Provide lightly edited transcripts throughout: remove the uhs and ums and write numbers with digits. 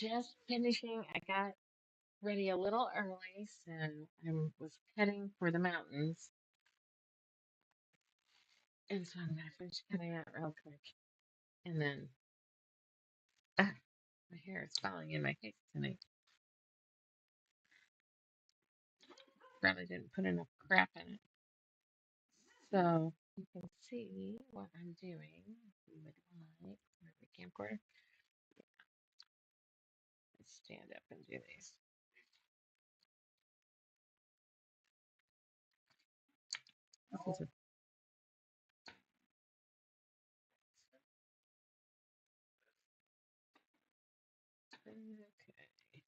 just finishing. I got ready a little early, so I was heading for the mountains. And so I'm going to finish cutting that real quick. And then, ah, my hair is falling in my face tonight. Probably didn't put enough crap in it. So you can see what I'm doing. If you would like, where's the camcorder? Let's stand up and do these. This is okay.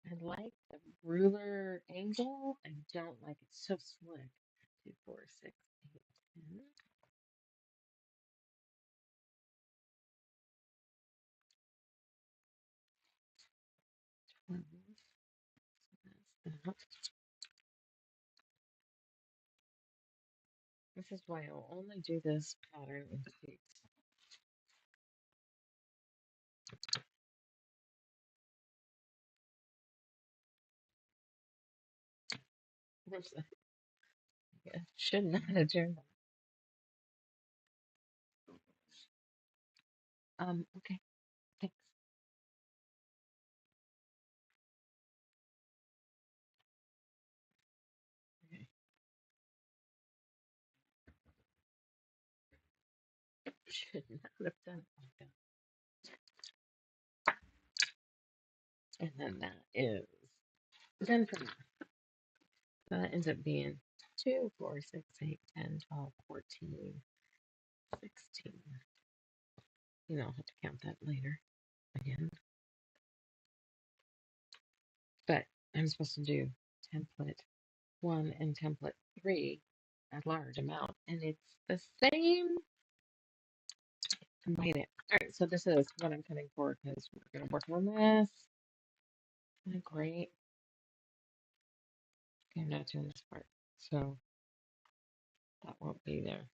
I like the ruler angle. I don't like it so slick. 2, 4, 6, 8, 10. 12. So that's that. This is why I'll only do this pattern in sheets. Whoops. Yeah, should not have done that. Okay, thanks. Okay. Should not have done it like that. And then that is done for now. So that ends up being 2, 4, 6, 8, 10, 12, 14, 16. You know, I'll have to count that later again. But I'm supposed to do template 1 and template 3 a large amount, and it's the same. Combine it. All right, so this is what I'm cutting for because we're going to work on this. Great. Okay, I'm not doing this part, so that won't be there.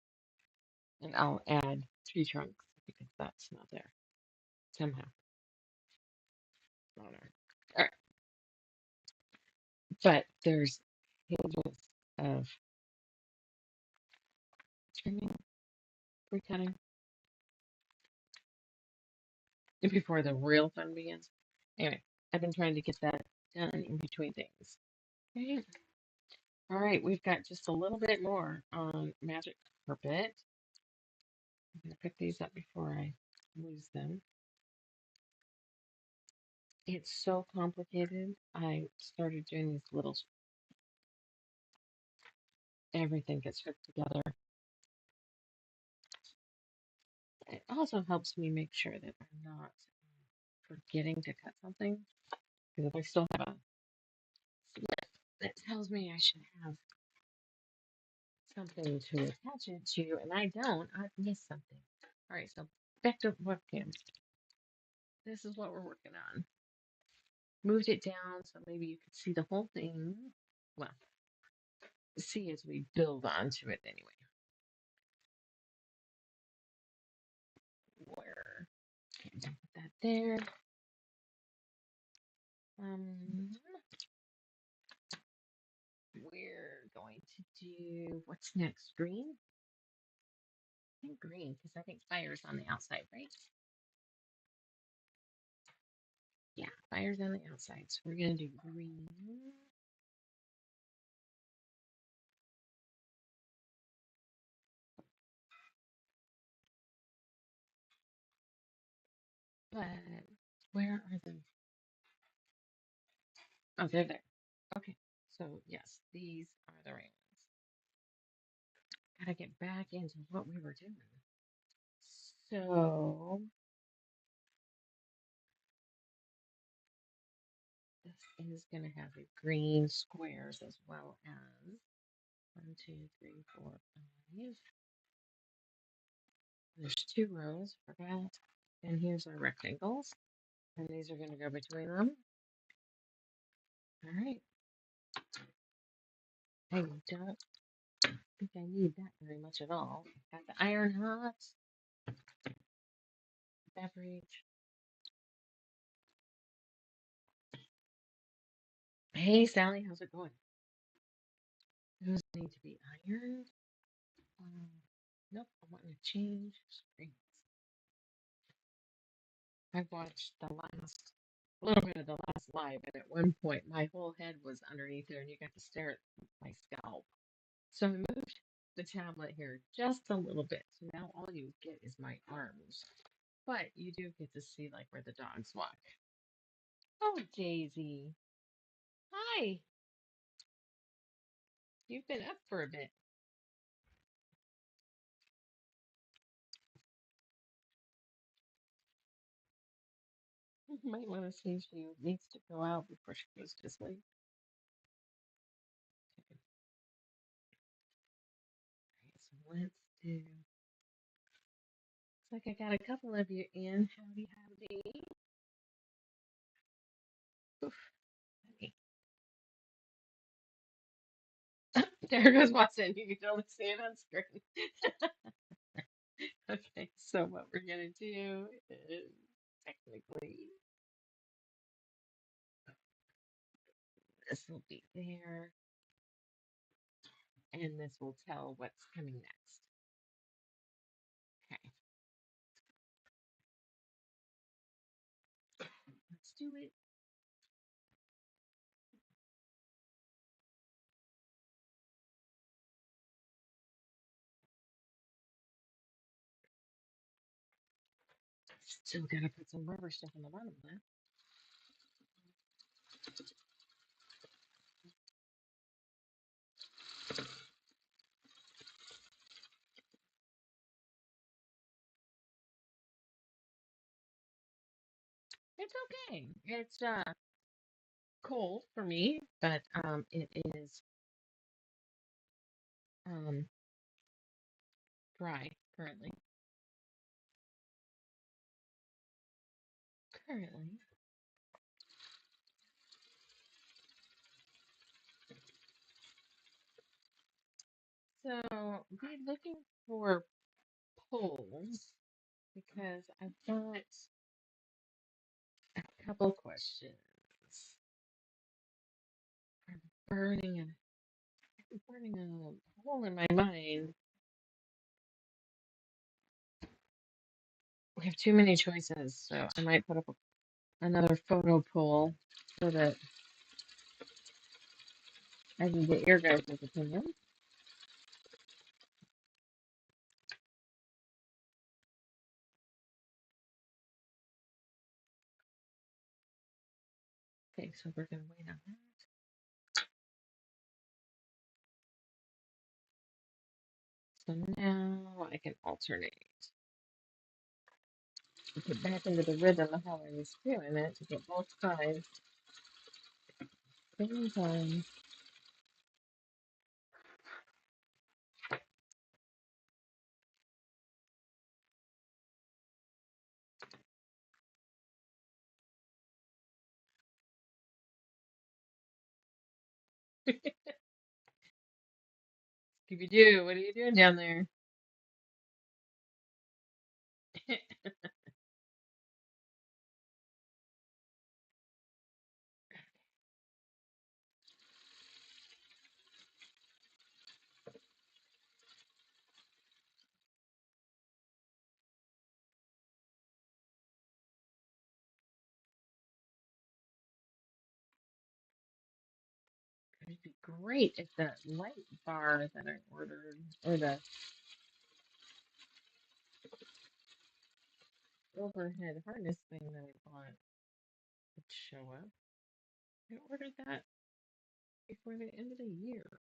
And I'll add tree trunks because that's not there somehow. All right, but there's pages of trimming, pre-cutting before the real fun begins. Anyway, I've been trying to get that done in between things. Okay. All right, we've got just a little bit more on magic carpet. I'm going to pick these up before I lose them. It's so complicated. I started doing these little, everything gets hooked together. It also helps me make sure that I'm not forgetting to cut something. Because if I still have a slip that tells me I should have something to attach it to, and I don't, I've missed something. All right, so back to webcam. This is what we're working on. Moved it down so maybe you could see the whole thing. Well, see as we build onto it anyway. Where? Okay, put that there. We're going to do what's next? Green? I think green because I think fire's on the outside, right? Yeah, fire's on the outside, so we're gonna do green. But where are the? Oh, they're there. Okay, so yes, these are the right ones. Gotta get back into what we were doing. So this is gonna have the green squares as well as 1, 2, 3, 4, 5. There's 2 rows, forgot. And here's our rectangles. And these are going to go between them. All right. I don't think I need that very much at all. Got the iron hot, beverage. Hey, Sally, how's it going? Those need to be ironed. Um, nope, I want to change screens. I've watched the last, a little bit of the last live, and at one point my whole head was underneath there, and you got to stare at my scalp. So I moved the tablet here just a little bit, so now all you get is my arms. But you do get to see like where the dogs walk. Oh, Daisy. Hi. You've been up for a bit. You might want to see if she needs to go out before she goes to sleep. Okay, so let's do. Looks like I got a couple of you in. Howdy, howdy. Oof, honey. There goes Watson. You can only see it on screen. Okay, so what we're gonna do is technically this will be there, and this will tell what's coming next. Okay, let's do it. Still gotta put some rubber stuff on the bottom of that. It's okay. It's cold for me, but it is um dry currently. Currently. So be looking for polls because I've got a couple questions. I'm burning a hole in my mind. We have too many choices, so I might put up another photo poll so that I can get your guys' opinion. Okay, so we're gonna wait on that. So now I can alternate. Get back into the rhythm of how I was feeling it to get both sides same time. Scooby Doo, what are you doing down there? It'd be great if that light bar that I ordered, or the overhead harness thing that I bought, would show up. I ordered that before the end of the year.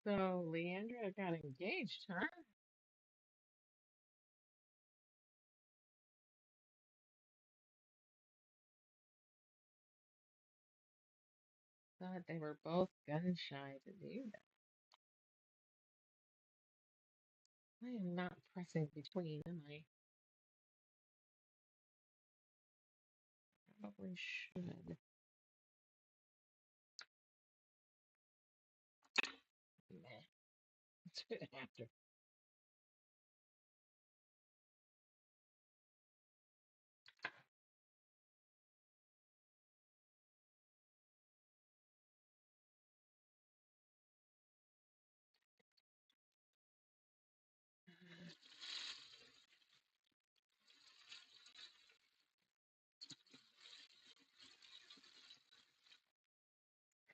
So Leandra got engaged, huh? Thought they were both gun shy to do that. I am not pressing between, am I? Probably should. Meh. Let's do it after.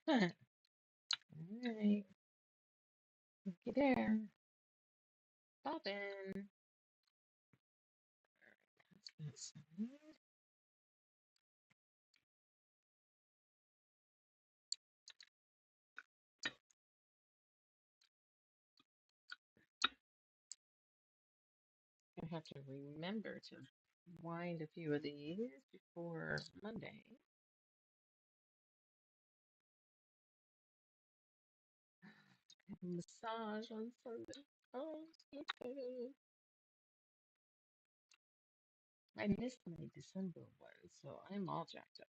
All right. Looky there. Bobbin. That's that side. I have to remember to wind a few of these before Monday. Have a massage on Sunday. Oh, so excited. I missed my December one, so I'm all jacked up.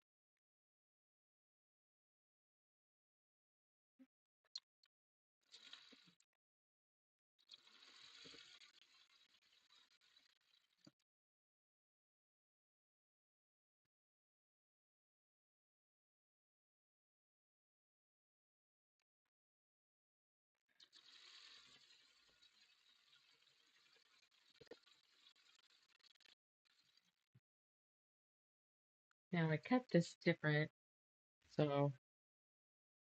Now I cut this different, so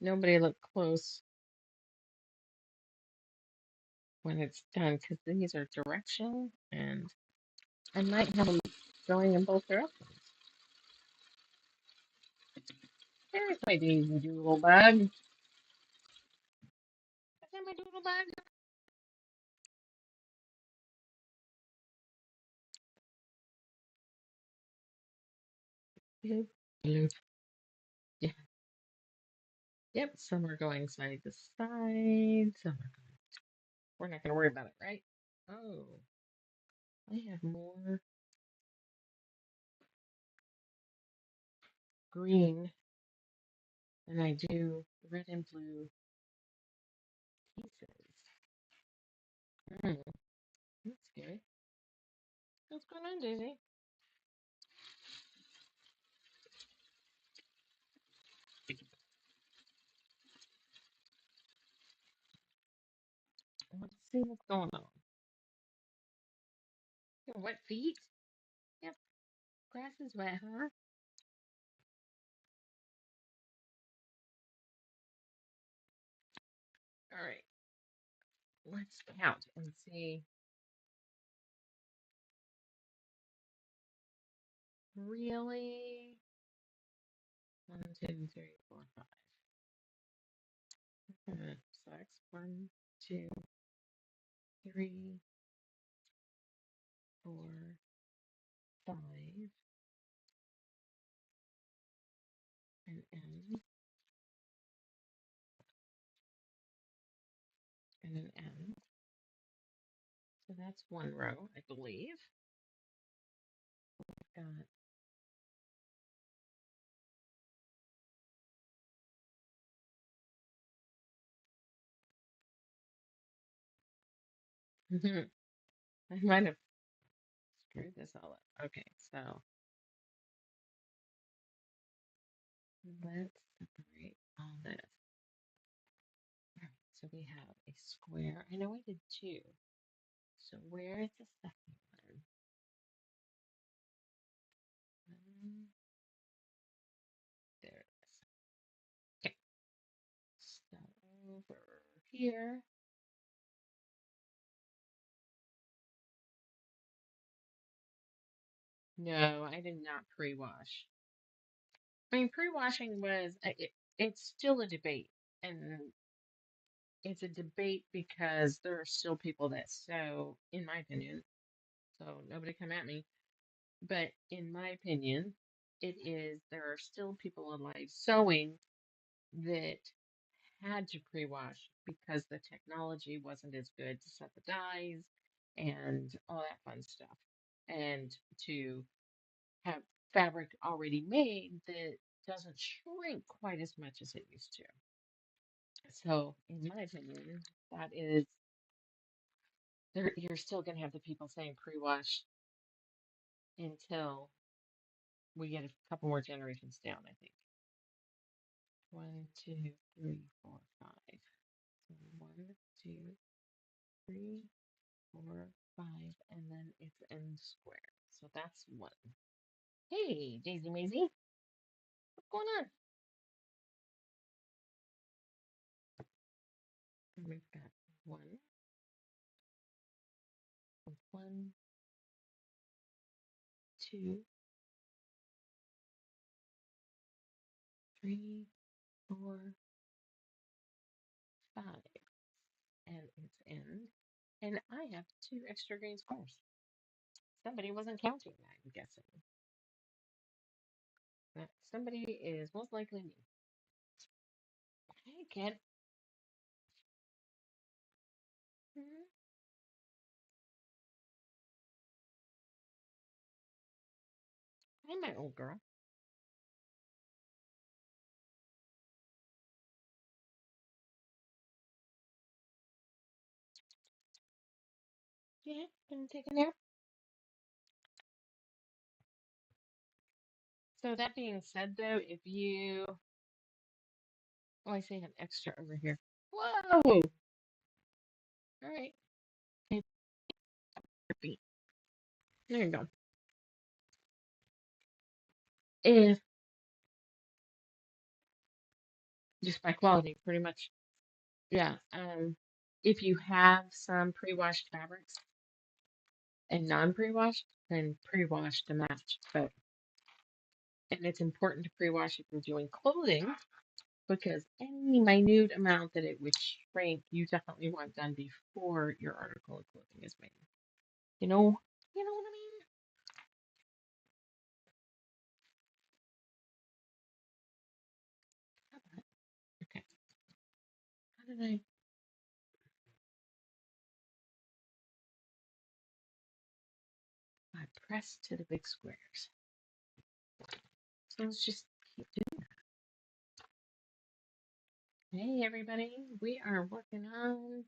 nobody look close when it's done, because these are directional, and I might have them going in both directions. There's my daisy doodle bug. Is that my doodle bug? Bloop, bloop. Yeah. Yep, some are going side to side, some are going. We're not going to worry about it, right? Oh, I have more green than I do red and blue pieces. Mm, that's scary. What's going on, Daisy? Let's see what's going on. Your wet feet? Yep, grass is wet, huh? All right, let's count and see. Really? One, two, three, four, five. Six. One, two, three, four, five, an M, and an M. So that's one row, I believe. Got I might have screwed this all up. Okay, so let's separate all this. All right, so we have a square. I know I did two. So where is the second one? There it is. Okay, so over here. No, I did not pre-wash. I mean, pre-washing was it's still a debate, and it's a debate because there are still people that sew, in my opinion. So nobody come at me, but in my opinion, it is there are still people alive sewing that had to pre-wash because the technology wasn't as good to set the dyes and all that fun stuff. And to have fabric already made that doesn't shrink quite as much as it used to. So, in my opinion, that is there. You're still going to have the people saying pre-wash until we get a couple more generations down. I think 1, 2, 3, 4, 5. So 1, 2, 3, 4, 5, and then it's n squared. So that's 1. Hey, Daisy Maisie, what's going on? We've got 1, 2, 3, 4, 5, and it's n. And I have 2 extra green squares. Somebody wasn't counting that, I'm guessing. That somebody is most likely me. Hey, kid. Hmm? Hi, my old girl. Yeah, gonna take a nap. So that being said, though, if you, oh, I see an extra over here. Whoa! All right, it's your feet. There you go. If just by quality, pretty much, yeah. If you have some pre-washed fabrics and non-pre-washed, then pre-wash to match. But and it's important to pre-wash if you're doing clothing because any minute amount that it would shrink, you definitely want done before your article of clothing is made. You know, you know what I mean? Okay. How did I press to the big squares? So let's just keep doing that. Hey everybody, we are working on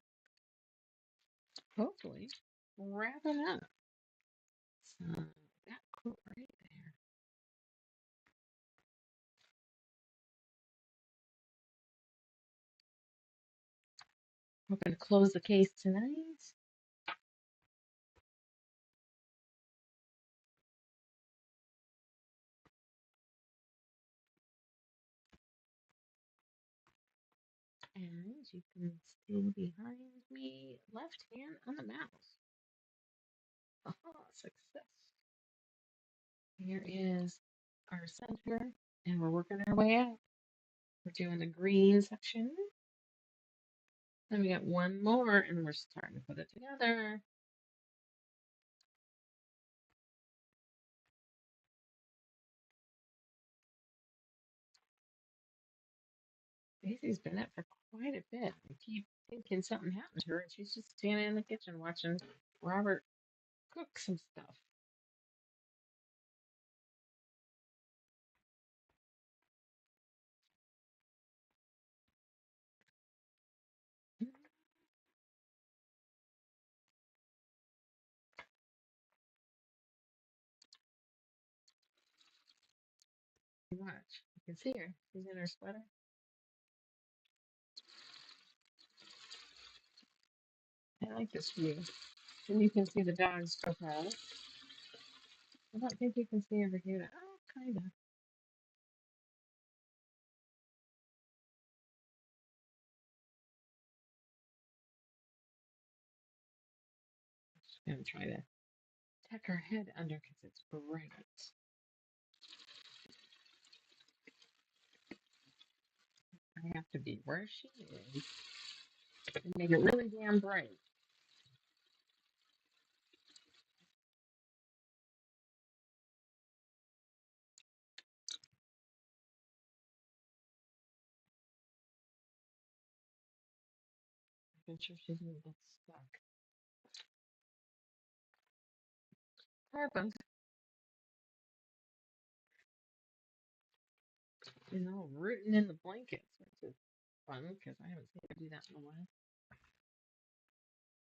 hopefully wrapping up. So that quote right there. We're going to close the case tonight. And you can see behind me, left hand on the mouse. Aha, success. Here is our center, and we're working our way out. We're doing the green section. Then we got one more, and we're starting to put it together. Daisy's been up for quite a bit. I keep thinking something happened to her, and she's just standing in the kitchen watching Robert cook some stuff. Watch. You can see her. She's in her sweater. I like this view. Then you can see the dog's profile. I don't think you can see over here. Oh, kind of. Just gonna try to tuck her head under because it's bright. I have to be where she is and make it really damn bright. making sure she doesn't get stuck. Happens. She's all rooting in the blankets, which is fun because I haven't seen her do that in a while.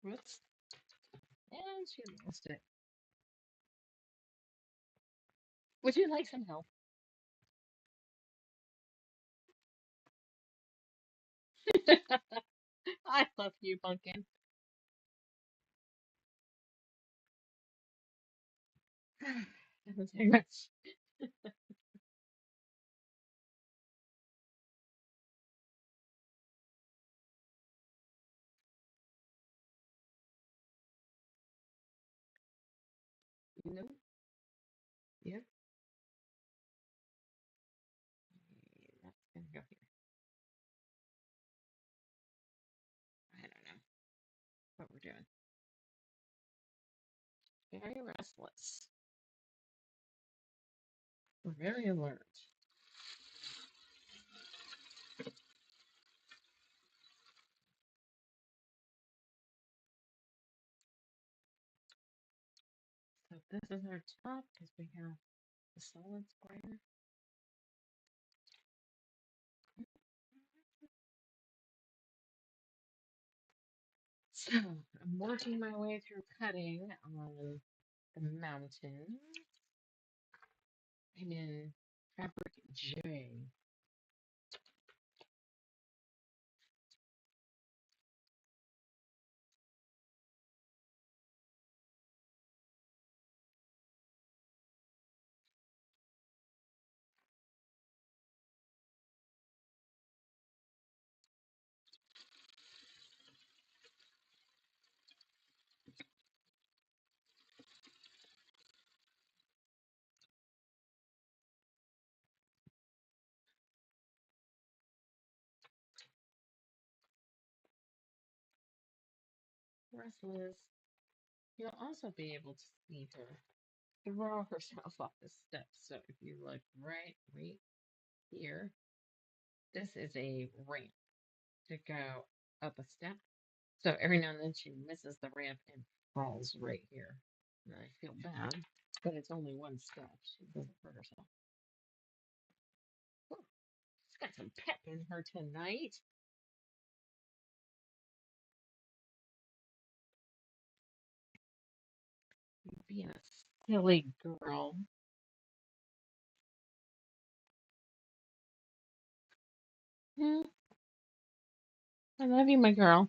Whoops. And she lost it. Would you like some help? I love you, Pumpkin. Doesn't take much. No. Yep. That's gonna go here. I don't know what we're doing. Very restless. We're very alert. So this is our top because we have the solid square. So I'm working my way through cutting on the mountain. I'm in fabric J. Restless. You'll also be able to see her throw herself off the steps. So if you look right here, this is a ramp to go up a step. So every now and then she misses the ramp and falls right here. And I feel bad, but it's only one step. She doesn't hurt herself. Whew, she's got some pep in her tonight. Being a silly girl. Hmm, I love you, my girl.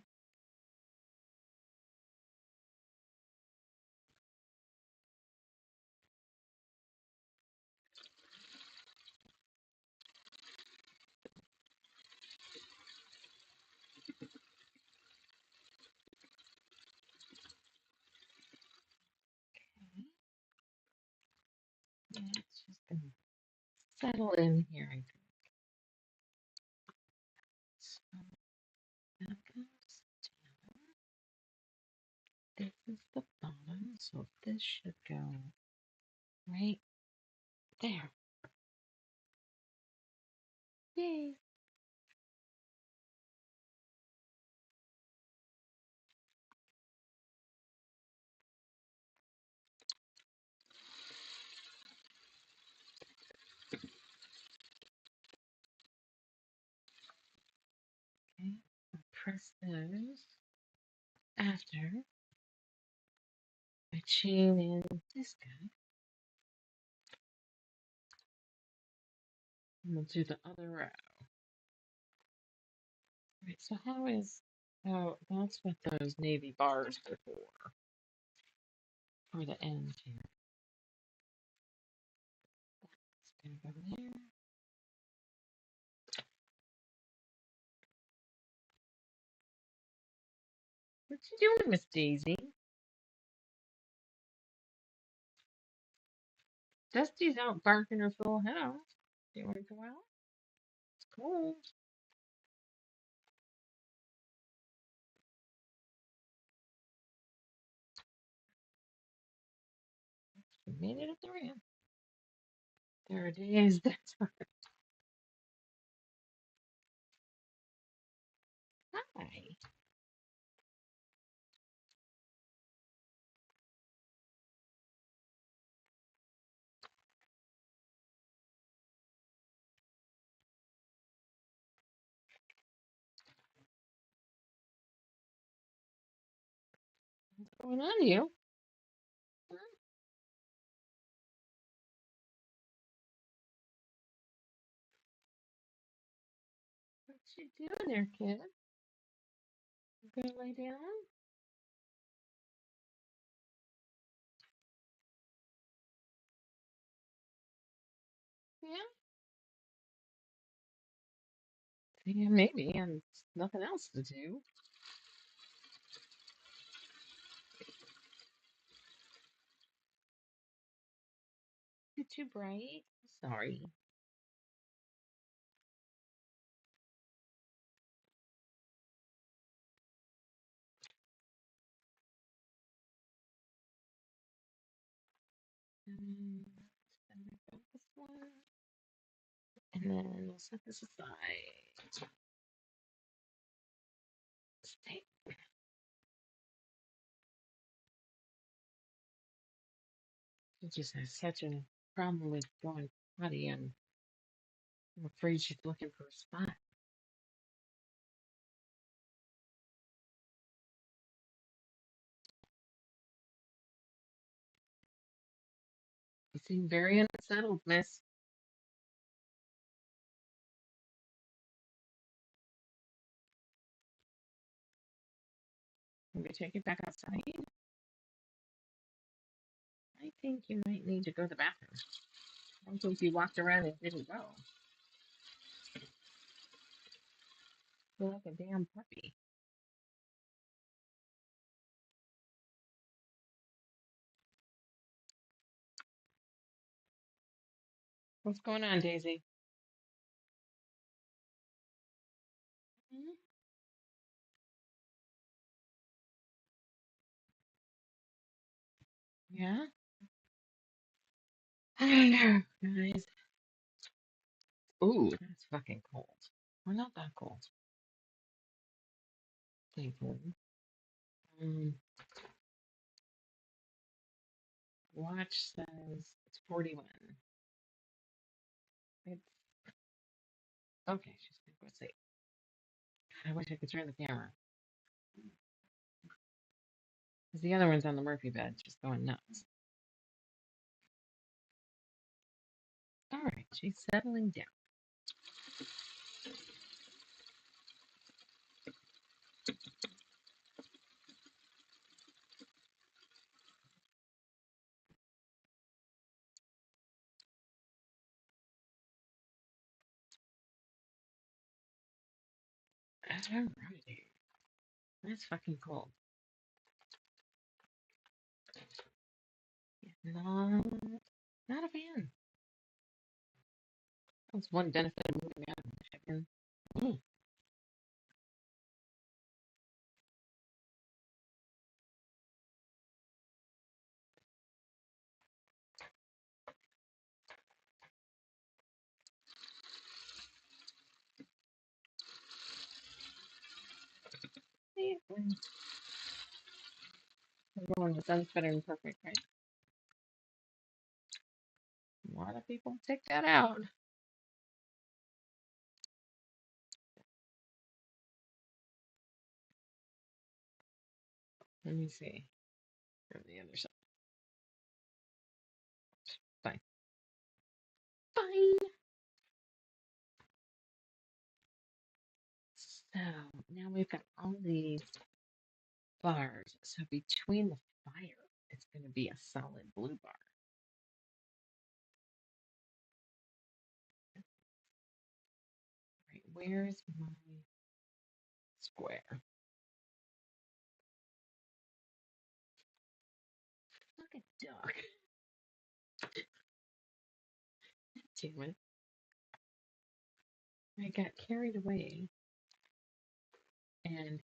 Yeah, it's just gonna settle in here, I think. So that goes down. This is the bottom, so this should go right there. Yay! Okay, I'll press those after I chain in this guy, and we'll do the other row. Right, so how is, oh, that's what those navy bars are for the end here. It's gonna go there. What you doing, Miss Daisy? Dusty's out barking her full house. Do you want to go out? It's cold. We made it up the ramp. There it is. That's hi. What's going on, you? Huh? What you doing there, kid? You gonna lay down? Yeah? Yeah, maybe, and nothing else to do. Is it too bright? Sorry. Then we go this one, and then we'll set this aside. Stay. She just has such a problem with going potty, and I'm afraid she's looking for a spot. You seem very unsettled, miss. Can we take it back outside? I think you might need to go to the bathroom. I don't think you walked around and didn't go. You're like a damn puppy. What's going on, Daisy? Hmm? Yeah? I don't know, guys. Ooh, that's fucking cold. We're not that cold, thankfully. Um, watch says it's 41. It's okay. She's gonna go sleep. I wish I could turn the camera because the other one's on the Murphy bed, just going nuts. All right, she's settling down. All righty. That's fucking cold. No, not a fan. That's one benefit of moving out of Michigan. Mm. Everyone, the sun's better than perfect, right? A lot of people take that out. Let me see. From the other side. Fine. Fine. So now we've got all these bars. So between the fire, it's going to be a solid blue bar. Right, where's my square? Look at duck. Damn it. I got carried away and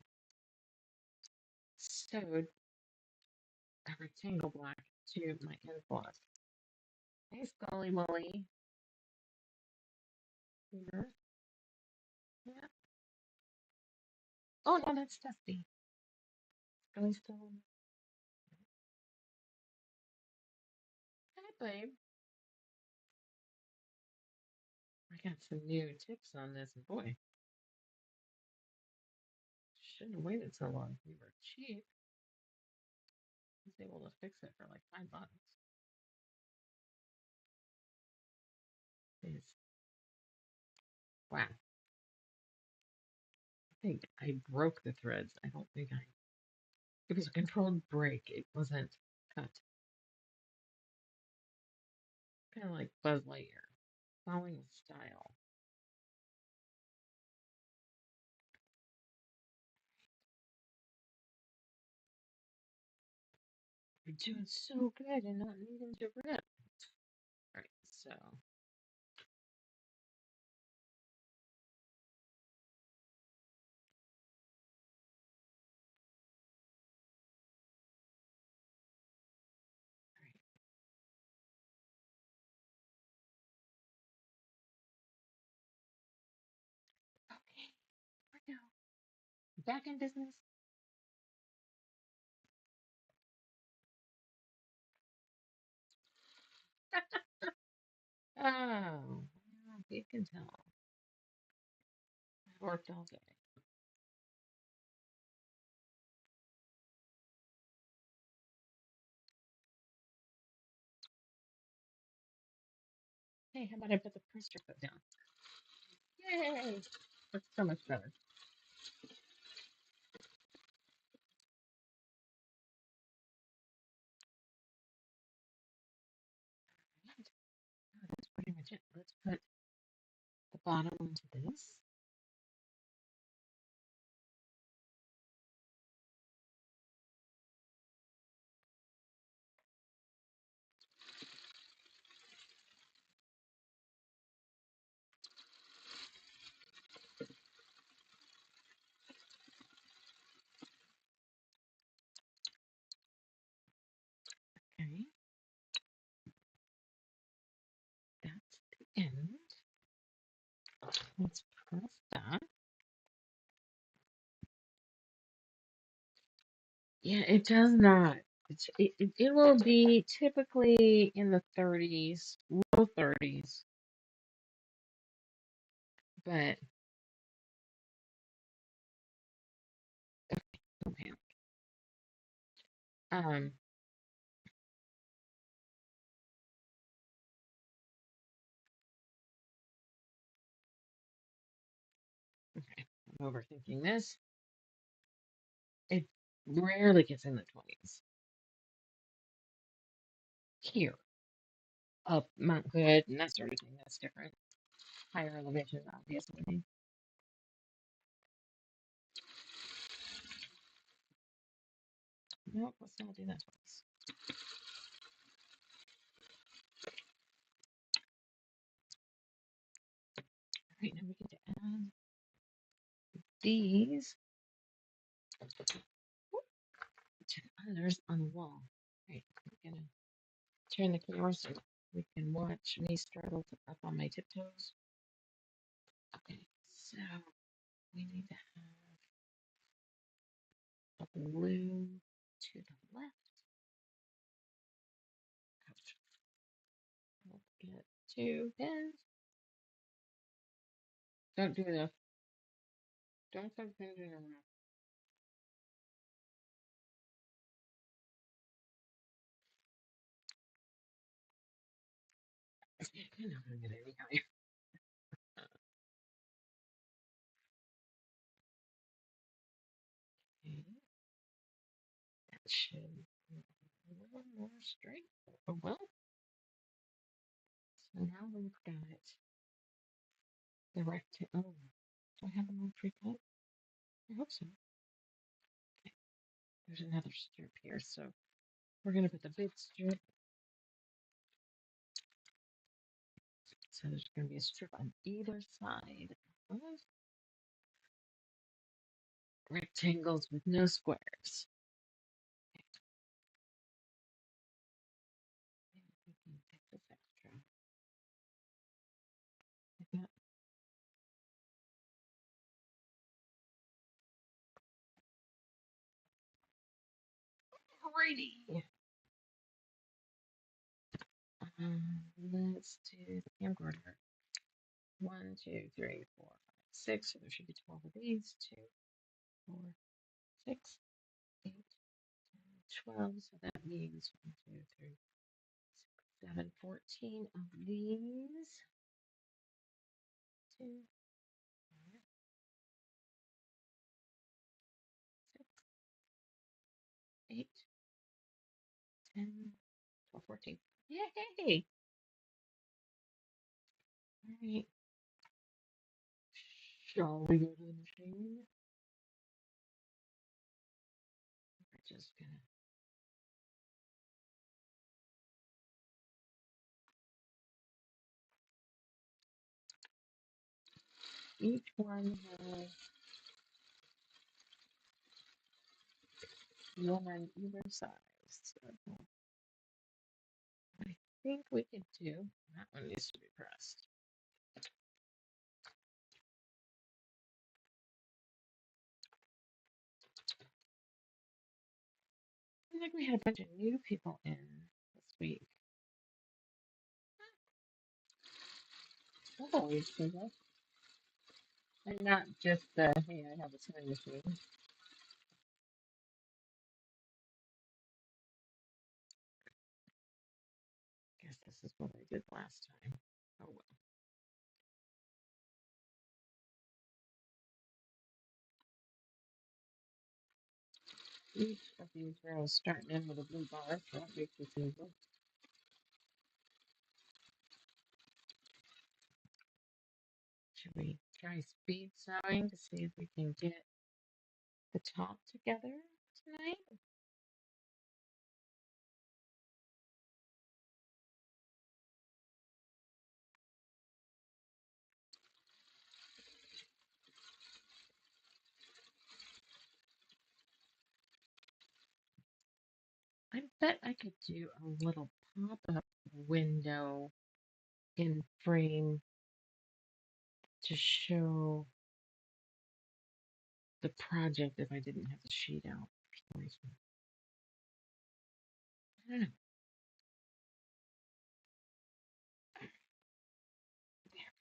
sewed a rectangle block to my end block. Hey, Scully Molly. Here. Yeah. Oh, no, that's Dusty. Scully's still on. Hi, babe. I got some new tips on this, and boy, shouldn't have waited so long. We were cheap. was able to fix it for like $5. Is wow. I think I broke the threads. I don't think I. It was a controlled break. It wasn't cut. Kind of like Buzz Lightyear, following style. You're doing so good and not needing to rip. All right, so okay, we're now back in business. Oh, well, you can tell. I worked all day. Hey, how about I put the pressure foot down? Yay! That's so much better. Right. Oh, that's pretty much it. Let's put the bottom onto this. Okay, that's the end. Let's press that. Yeah, it does not. It will be typically in the 30s, low 30s, but okay. Um, okay. I'm overthinking this. It rarely gets in the 20s. Here, up Mount Good and that sort of thing. That's different. Higher elevation, obviously. Nope, let's not do that twice. All right, now we get to add these to others on the wall. All right, I'm gonna turn the camera so we can watch me struggle up on my tiptoes. Okay, so we need to have a blue to the left. Ouch. Let's get two pins. Don't do this. Don't put pins in your mouth. You're not gonna get any higher. Okay, that should be a little more straight. Oh well. So now we've got the rectangle. Oh, do I have them all pre-cut? I hope so. Okay, there's another strip here, so we're gonna put the big strip. So there's gonna be a strip on either side of rectangles with no squares. Maybe we can take this extra like that. Alrighty. Let's do the camcorder. 1, 2, 3, 4, 5, 6. So there should be 12 of these. 2, 4, 6, 8, 12, so that means 1, 2, 3, 6, 7, 14 of these. 2, 4, 6, 8, 10, 12, 14. Yay! All right. Shall we go to the machine? We're just gonna. Each one has one on either side. So I think we could do. That one needs to be pressed. I think we had a bunch of new people in this week. That's always good. And not just the, hey, I have a sewing machine. Guess this is what I did last time. Oh well. Each of these rows starting in with a blue bar, so that makes this easy. Should we try speed sewing to see if we can get the top together tonight? I bet I could do a little pop-up window in frame to show the project if I didn't have the sheet out for some reason. I don't know. There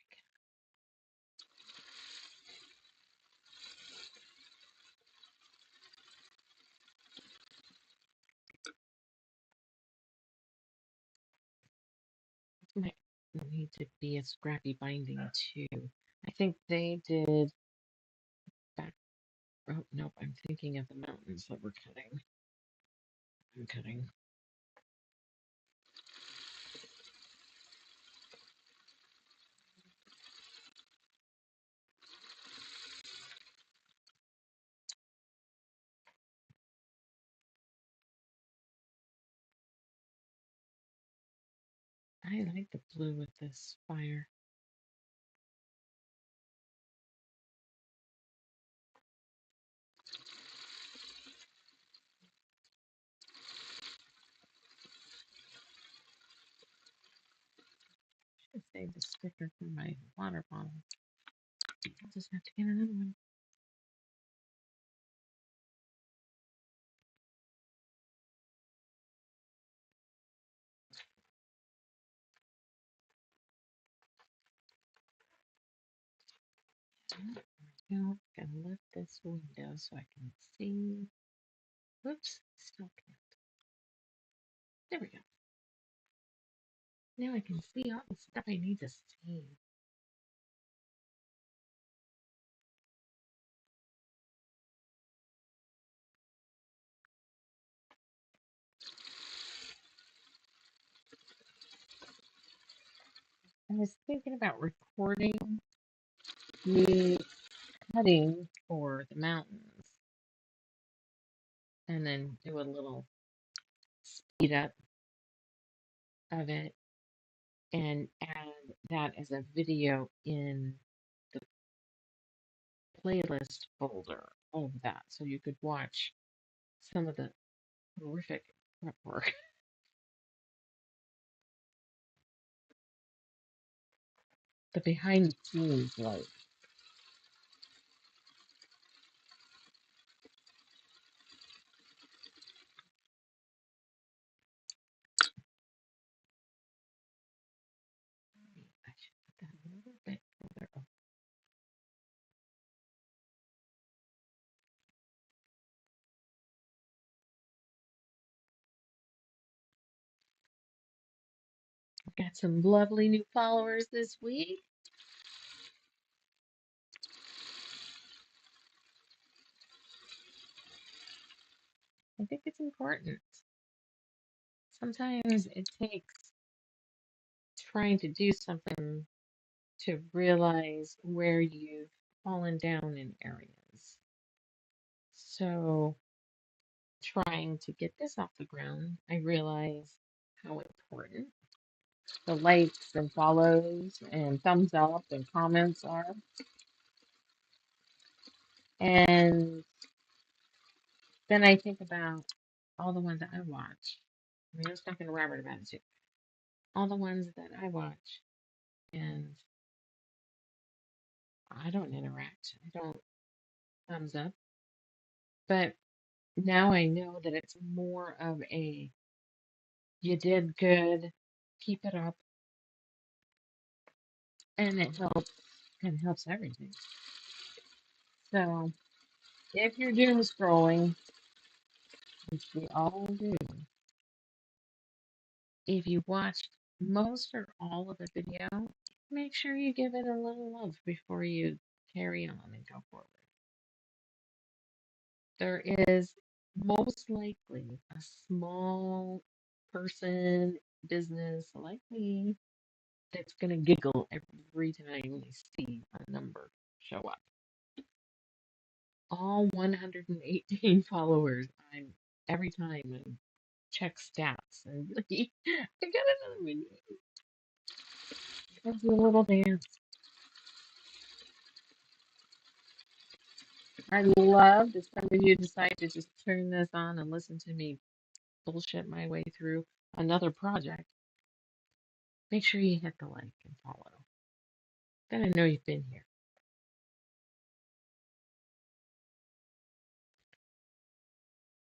we go. Might need to be a scrappy binding too. I think they did back. Oh, nope, I'm thinking of the mountains that we're cutting. I'm cutting. I like the blue with this fire. Should save the sticker for my water bottle. I'll just have to get another one. There we go. Gonna lift this window so I can see. Whoops, still can't. There we go. Now I can see all the stuff I need to see. I was thinking about recording me cutting for the mountains and then do a little speed up of it and add that as a video in the playlist folder of that so you could watch some of the horrific prep work. The behind the scenes like I should put that a little bit further up. Got some lovely new followers this week. I think it's important. Sometimes it takes trying to do something to realize where you've fallen down in areas. So, trying to get this off the ground, I realize how important the likes and follows and thumbs up and comments are. And then I think about all the ones that I watch. I mean, I was talking to Robert about it too. All the ones that I watch, and I don't interact. I don't thumbs up. But now I know that it's more of a you did good, keep it up, and it helps everything. So if you're doom scrolling, which we all do, if you watched most or all of a video, make sure you give it a little love before you carry on and go forward. There is most likely a small person, business like me that's going to giggle every time they see a number show up. All 118 followers, I'm every time I check stats and like, I got another video. Let's do a little dance. I love that some of you decide to just turn this on and listen to me bullshit my way through another project. Make sure you hit the like and follow. Then I know you've been here.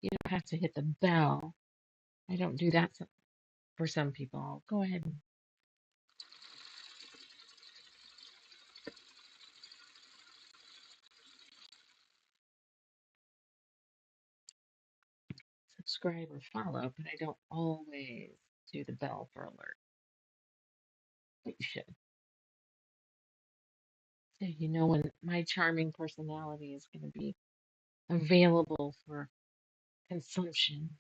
You don't have to hit the bell. I don't do that for some people. I'll go ahead and subscribe or follow, but I don't always do the bell for alert. But you should. So you know when my charming personality is going to be available for consumption.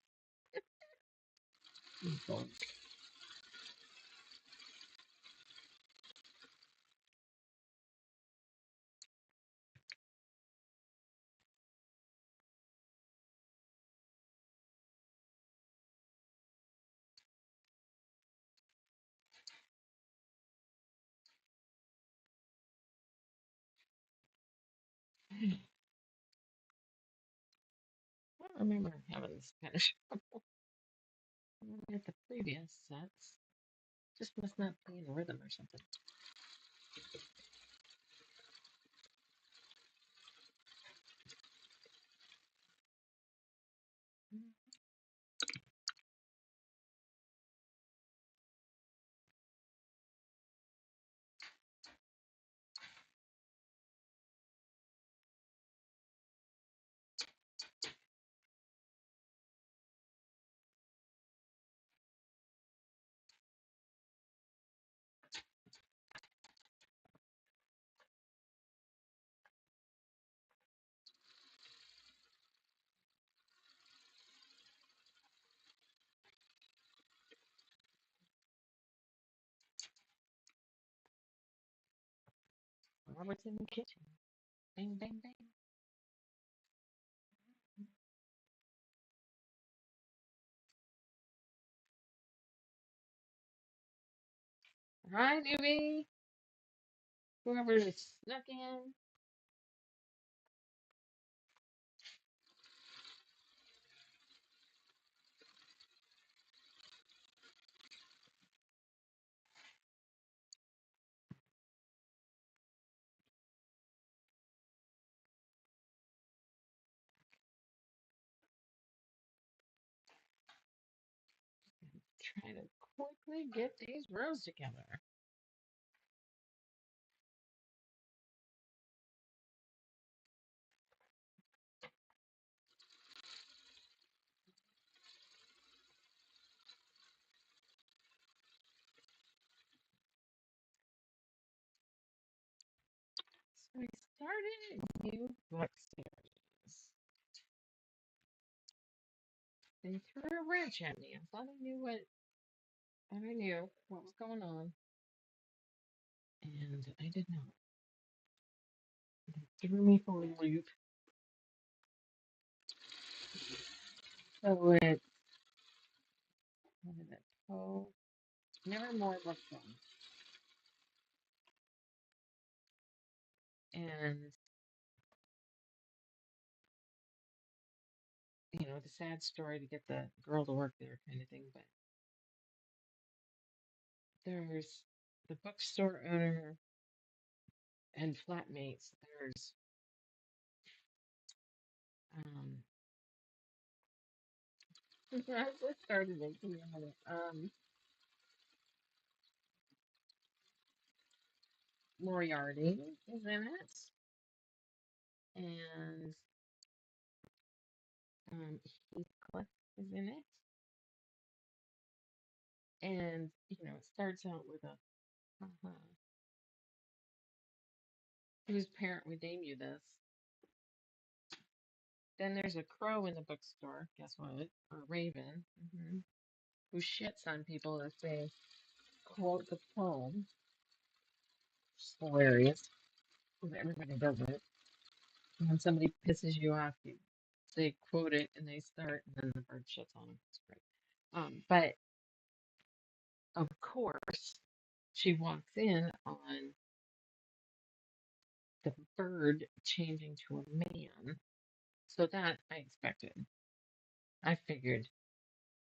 I don't remember having this kind of trouble at the previous sets. Just must not be in rhythm or something. Robert's in the kitchen. Bang, bang, bang. Hi, newbie. Whoever snuck in. Trying to quickly get these rows together. I started a new book series. They threw a wrench at me. I thought I knew what was going on, and I did not. They threw me for a loop. So it, what is it? Oh, Nevermore book one, and the sad story to get the girl to work there, kind of thing. But there's the bookstore owner and flatmates. There's um, I just started it. Give me a minute. Moriarty is in it, and Heathcliff is in it, and it starts out with a whose parent would name you this? Then there's a crow in the bookstore. Guess what? Or raven, who shits on people if they quote the poem. It's hilarious because everybody does it. And when somebody pisses you off, they quote it and they start, and then the bird shits on them. It's great. But of course, she walks in on the bird changing to a man. So that I expected. I figured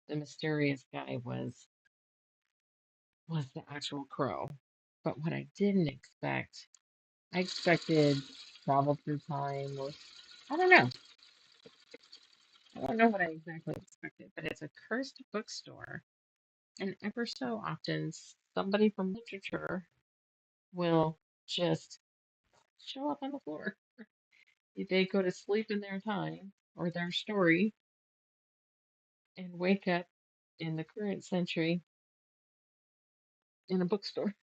the mysterious guy was the actual crow. But what I didn't expect, I expected travel through time or I don't know. I don't know what I exactly expected, but it's a cursed bookstore, and ever so often somebody from literature will just show up on the floor. They go to sleep in their time or their story and wake up in the current century in a bookstore.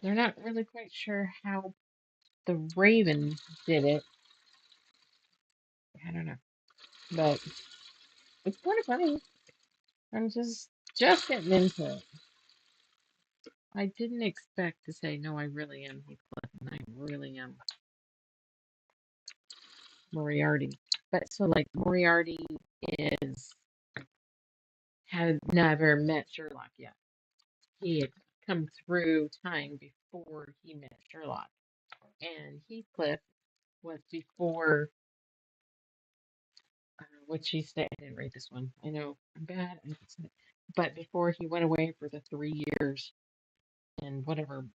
They're not really quite sure how the Raven did it. I don't know, but it's kind of funny. I'm just getting into it. I didn't expect to say no. I really am Heathcliff, and I really am Moriarty. But so like Moriarty is had never met Sherlock yet. He had come through time before he met Sherlock, and Heathcliff was before. What she said. I didn't read this one. I know I'm bad. But before he went away for the 3 years and whatever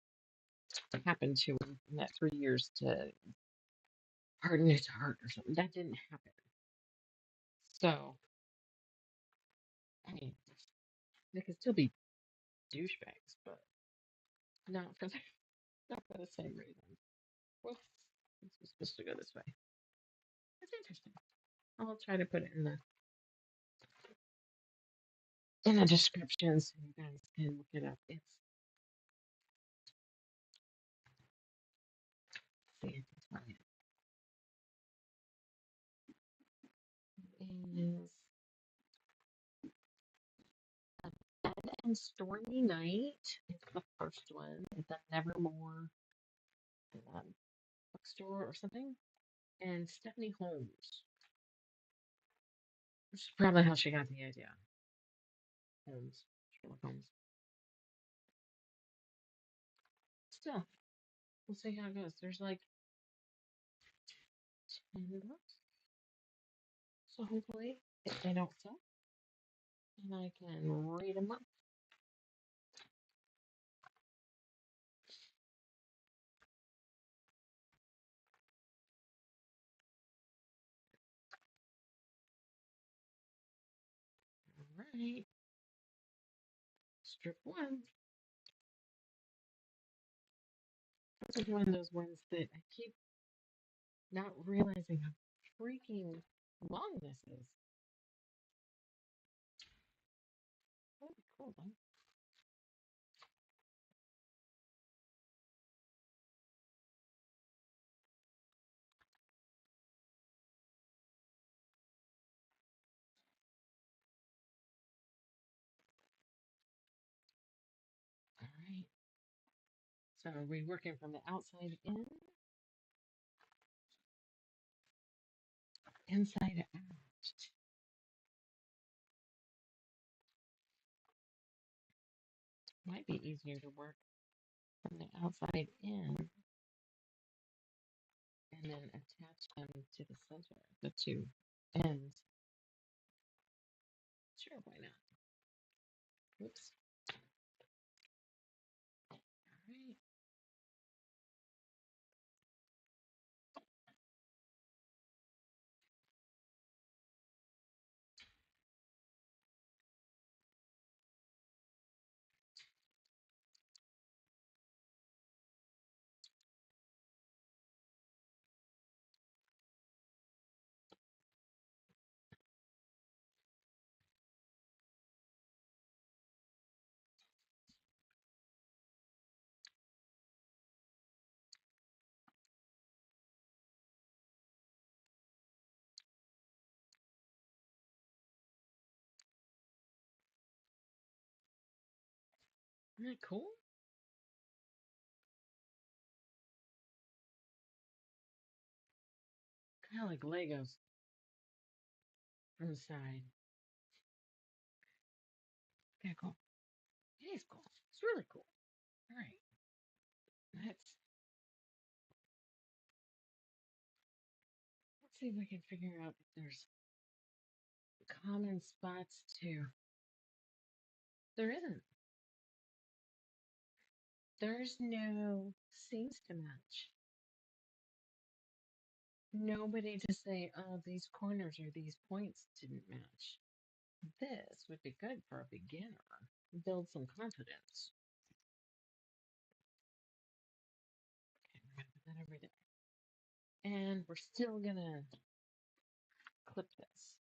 happened to him in that 3 years to harden his heart or something, that didn't happen. So, I mean, they could still be douchebags, but not for the, not for the same reason. Well, this was supposed to go this way. It's interesting. I'll try to put it in the description so you guys can look it up. It's see, I can tell you. It is A Bad and Stormy Night. It's the first one. It's a Nevermore bookstore or something. And Stephanie Holmes, which is probably how she got the idea. Holmes, Sherlock Holmes. Still, we'll see how it goes. There's like 10 books, so hopefully if they don't suck, and I can read them up. All right, strip one. This is one of those ones that I keep not realizing how freaking long this is. That'd be cool, though. So are we working from the outside in, inside out? Might be easier to work from the outside in and then attach them to the center, the two ends. Sure, why not? Oops. All right. Isn't that cool? Kind of like Legos from the side. Yeah, cool. It is cool. It's really cool. All right. Let's see if we can figure out if there's common spots too. There isn't. There's no seams to match. Nobody to say, oh, these corners or these points didn't match. This would be good for a beginner. Build some confidence. Okay, we're gonna put that over there. And we're still gonna clip this.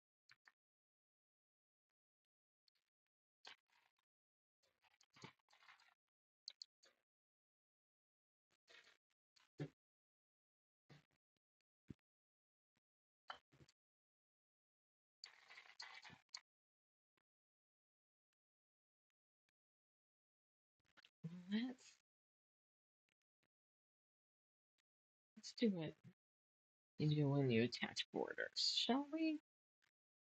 Let's let's do it. You do when you attach borders, shall we?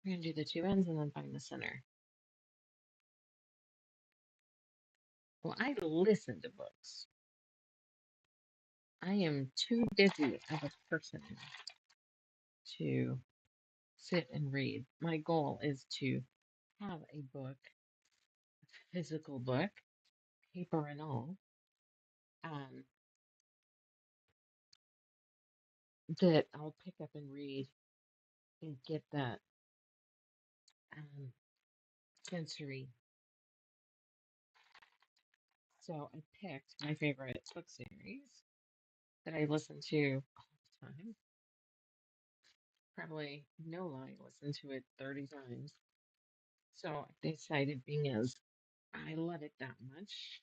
We're gonna do the two ends and then find the center. Well, I listen to books. I am too busy of a person to sit and read. My goal is to have a book, physical book, paper and all, um, that I'll pick up and read and get that um, sensory. So I picked my favorite book series that I listen to all the time. Probably, no lie, listen to it 30 times. So I decided, being as I love it that much,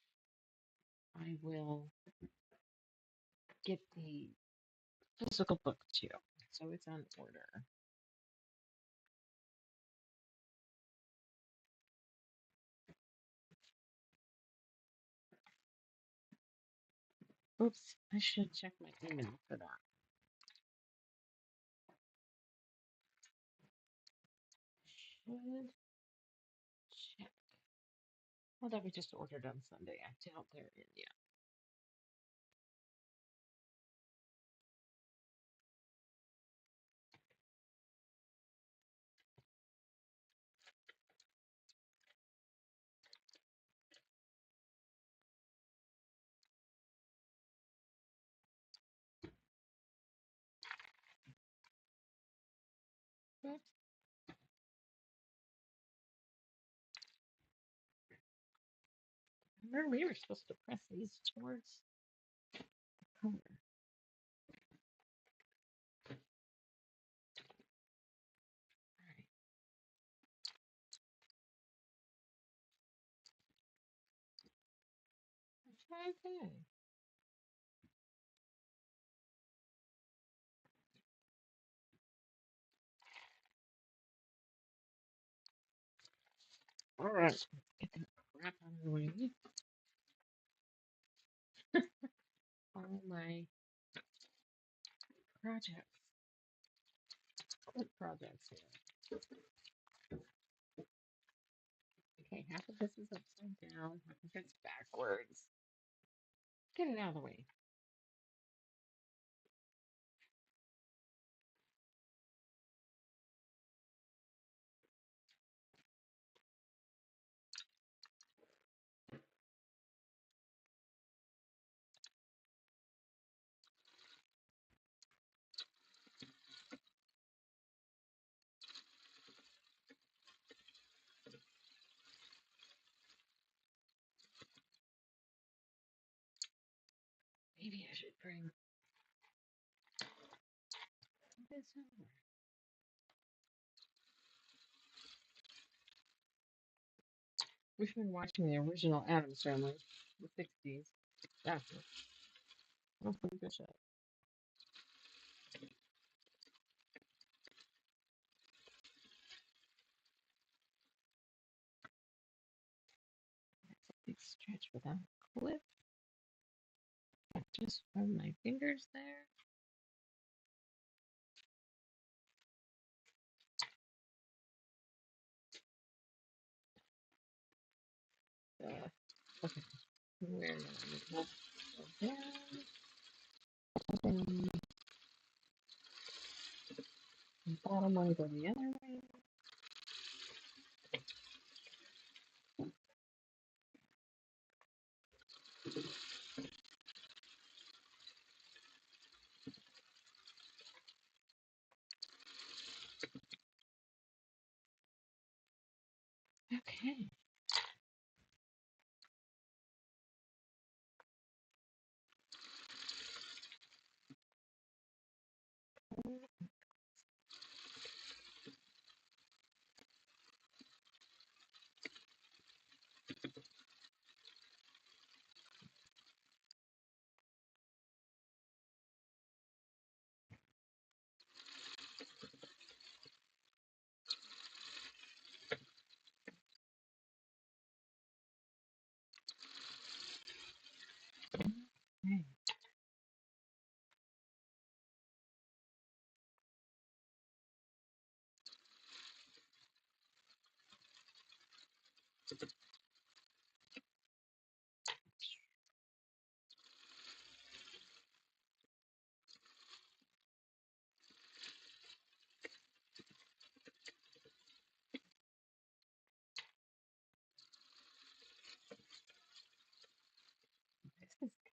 I will get the physical book too. So it's on order. Oops, I should check my email for that. Should check. Well, that we just ordered on Sunday. I doubt they're in yet. But remember, we were supposed to press these towards the color. All right. Okay. All right. Get that crap out of the way. all my projects, quilt projects here. Okay, half of this is upside down, half of it's backwards. Get it out of the way. Maybe I should bring this over. We've been watching the original Addams Family, the 60s. That's a pretty good show. Big stretch without a clip. Just run my fingers there. Okay, where am I? Go down. And the bottom one go the other way. Okay. Okay.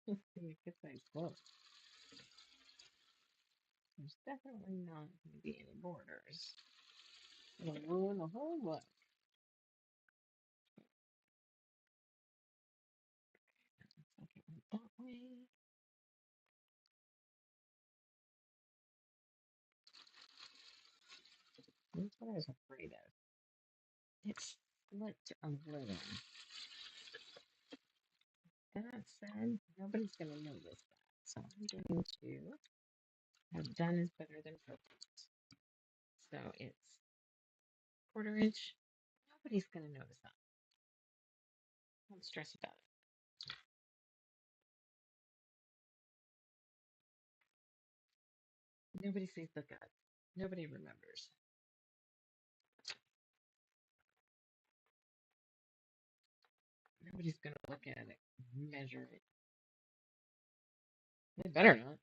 This is going to be a good size book. There's definitely not going to be any borders. It'll ruin the whole look. Okay, that way. That's what I was afraid of. It's slipped a little. That said, nobody's going to notice that. So I'm going to have done is better than perfect. So it's quarter inch. Nobody's going to notice that. Don't stress about it. Nobody sees the gut. Nobody remembers. Nobody's going to look at it, measure it. They better not.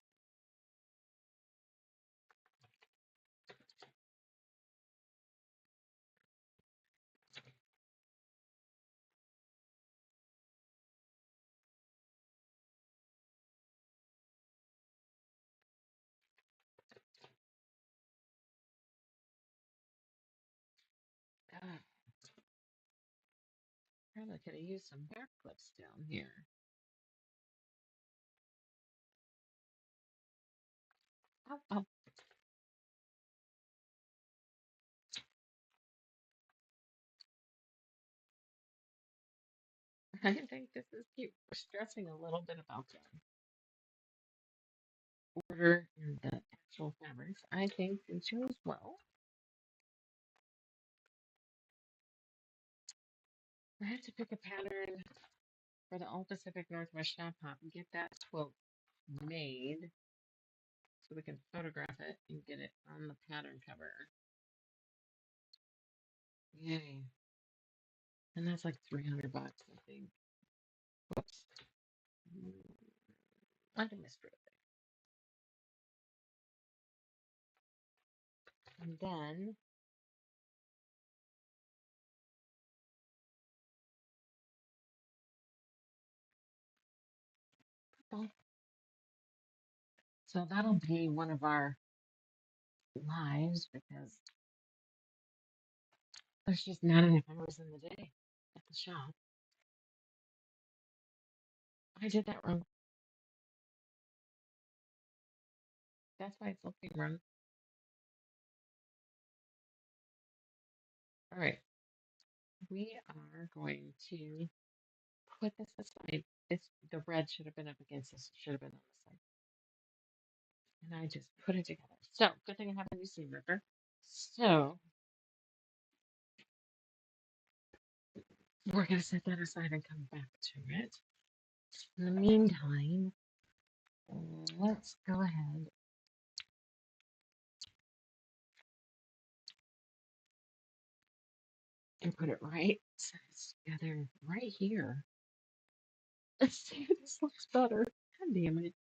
Ah, probably could have used some hair clips down here. Oh, oh. I think this is cute. We're stressing a little bit about the order and the actual fabrics. I think it shows well. I have to pick a pattern for the All Pacific Northwest Shop Hop and get that quilt made so we can photograph it and get it on the pattern cover. Yay. And that's like 300 bucks, I think. Whoops. I think I screwed it. And then so that'll be one of our lives because there's just not enough hours in the day at the shop. I did that wrong. That's why it's looking wrong. All right. We are going to put this aside. It's the red should have been up against this. Should have been on the side. And I just put it together. So good thing I have a new seam ripper. So we're gonna set that aside and come back to it. In the meantime, let's go ahead and put it right together right here. Let's see if this looks better. God damn it.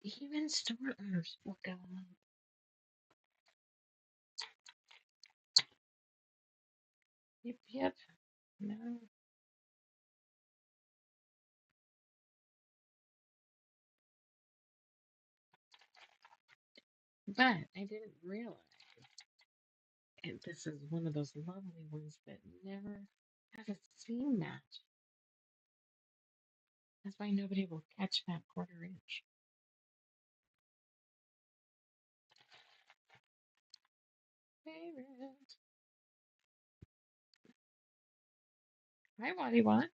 Even store owners will go up. Yep, yep. No. But I didn't realize this is one of those lovely ones that never has a seam match. That's why nobody will catch that quarter inch. Favorite. Hi, Waddy Wat.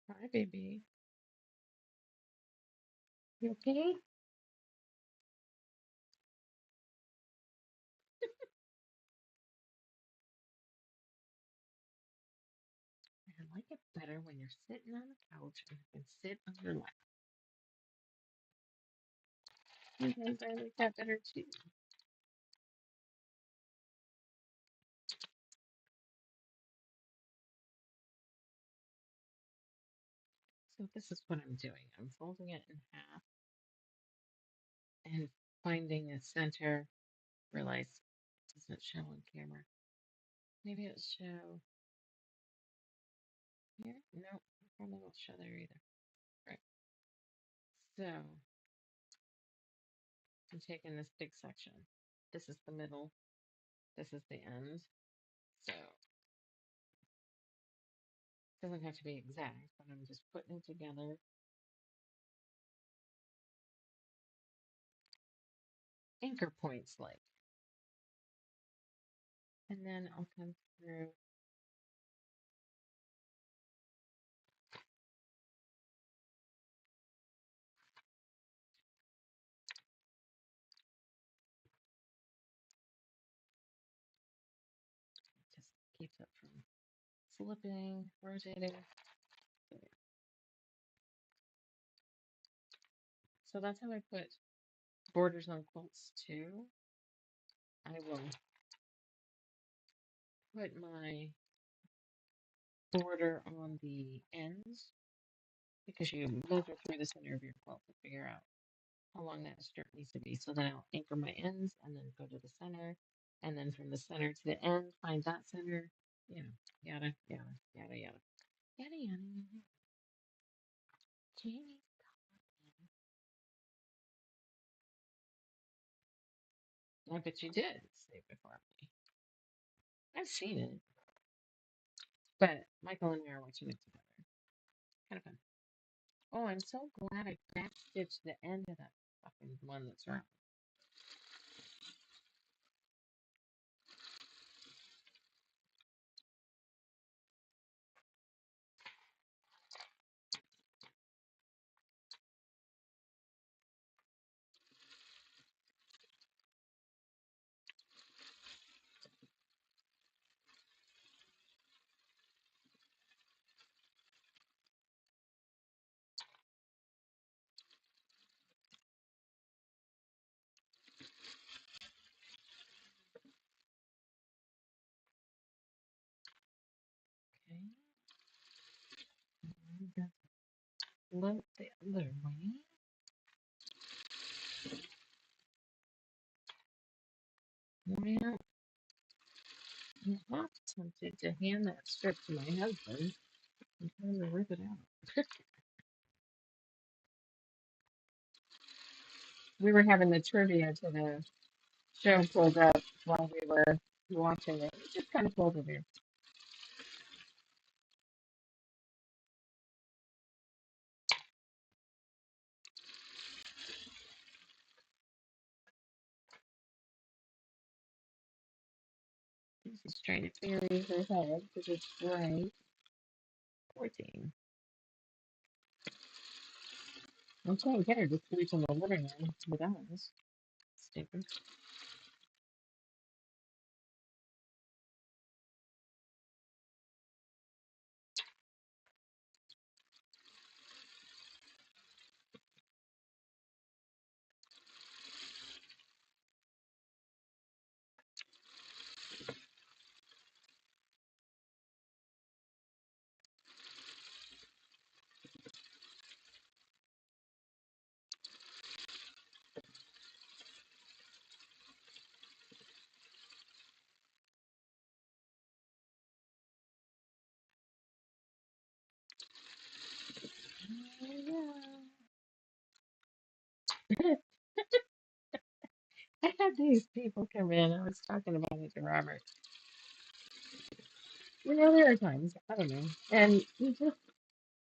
Hi, baby. You okay? I like it better when you're sitting on the couch and you can sit on your lap. Sometimes I like that better too. So this is what I'm doing. I'm folding it in half and finding a center. Realize it doesn't show on camera. Maybe it'll show here. No, probably won't show there either. Right. So I'm taking this big section. This is the middle. This is the end. So it doesn't have to be exact, but I'm just putting it together. Anchor points like. And then I'll come through. Just keeps it from slipping, rotating. So that's how I put borders on quilts too. I will put my border on the ends because you measure through the center of your quilt to figure out how long that strip needs to be. So then I'll anchor my ends and then go to the center. And then from the center to the end, find that center. You know, yada, yada, yada, yada. Yada, yada, yada. Jamie's talking. I bet you did say before me. I've seen it. But Michael and I are watching it together. Kind of fun. Oh, I'm so glad I backstitched the end of that fucking one that's wrong. flip the other way. Well, I'm half tempted to hand that strip to my husband and tell him to rip it out. We were having the trivia to the show pulled up while we were watching it. It just kind of pulled it in. She's trying to bury her head because it's bright. 14. I'm trying to get her to sleep in the living room with us. Stupid. I had these people come in. I was talking about it to Robert. You know, there are times, I don't know, and you just,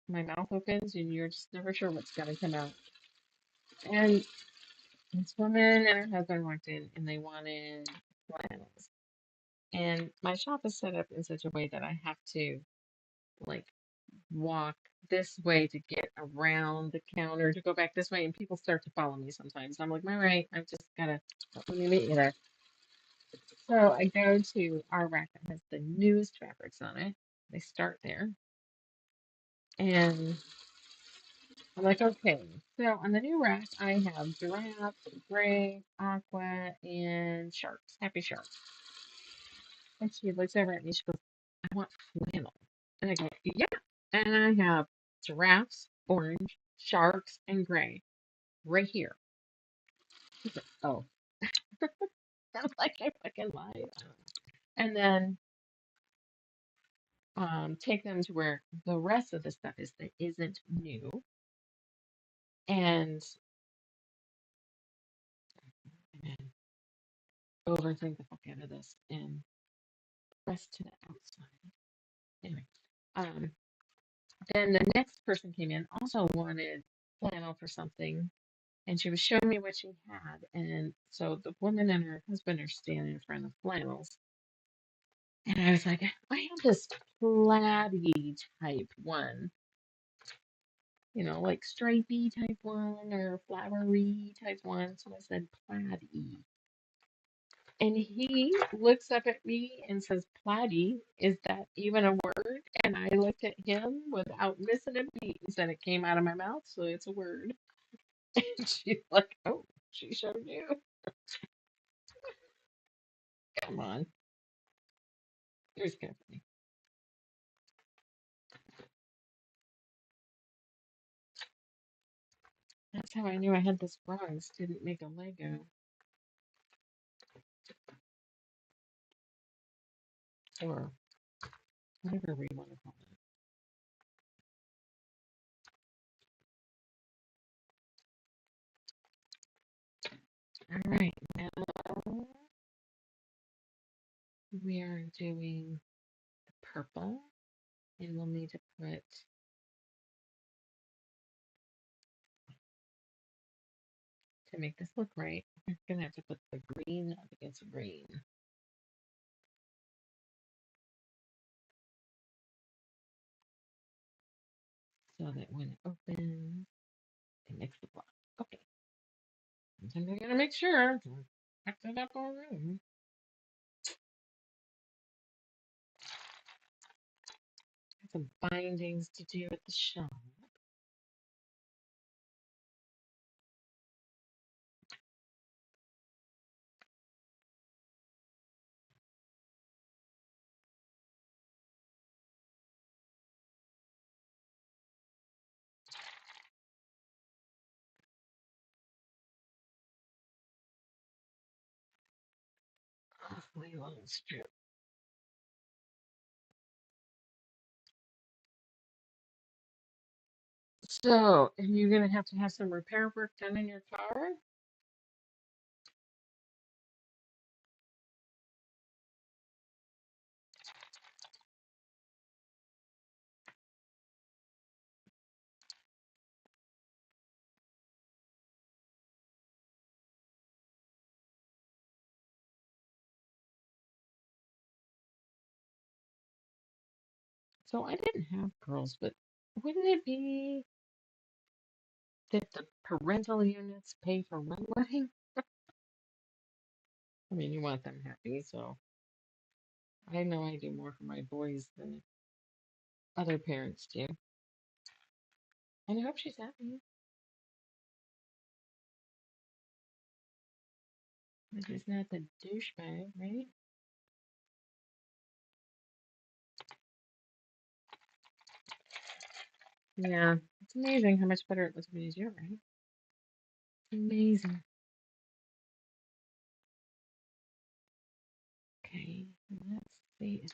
my mouth opens and you're just never sure what's going to come out. And this woman and her husband walked in and they wanted flannels. And my shop is set up in such a way that I have to like walk this way to get around the counter to go back this way, and people start to follow me sometimes. I'm like, all right, I've just gotta let me meet you there. So I go to our rack that has the newest fabrics on it. They start there, and I'm like, okay. So on the new rack, I have giraffe, gray, aqua, and sharks, happy sharks. And she looks over at me. She goes, I want flannel. And I go, yeah. And I have giraffes, orange, sharks, and gray right here. She's like, oh. I'm like, I fucking lied. And then take them to where the rest of the stuff is that isn't new. And then overthink the fuck out of this and press to the outside. Anyway, um, then the next person came in, also wanted flannel for something, and she was showing me what she had. And so the woman and her husband are standing in front of the flannels. And I was like, I have this plaid type one, you know, like stripey type one or flowery type one. So I said plaid-y. And he looks up at me and says, Platy, is that even a word? And I looked at him without missing a beat and said, it came out of my mouth, so it's a word. And she's like, oh, she showed you. Come on. Here's company. That's how I knew I had this bronze. Didn't make a Lego or whatever we want to call it. All right, now we are doing the purple, and we'll need to put to make this look right. We're gonna have to put the green up against green so that when it opens, it makes the block. Okay, sometimes I gotta make sure. I packed it up already. Got some bindings to do at the shop. Way long strip. So, are you gonna have to have some repair work done in your car? So I didn't have girls, but wouldn't it be that the parental units pay for one wedding? I mean, you want them happy, so I know I do more for my boys than other parents do. And I hope she's happy. But she's not the douchebag, right? Yeah, it's amazing how much better it looks when you do it, right? Amazing. Okay, let's see. It's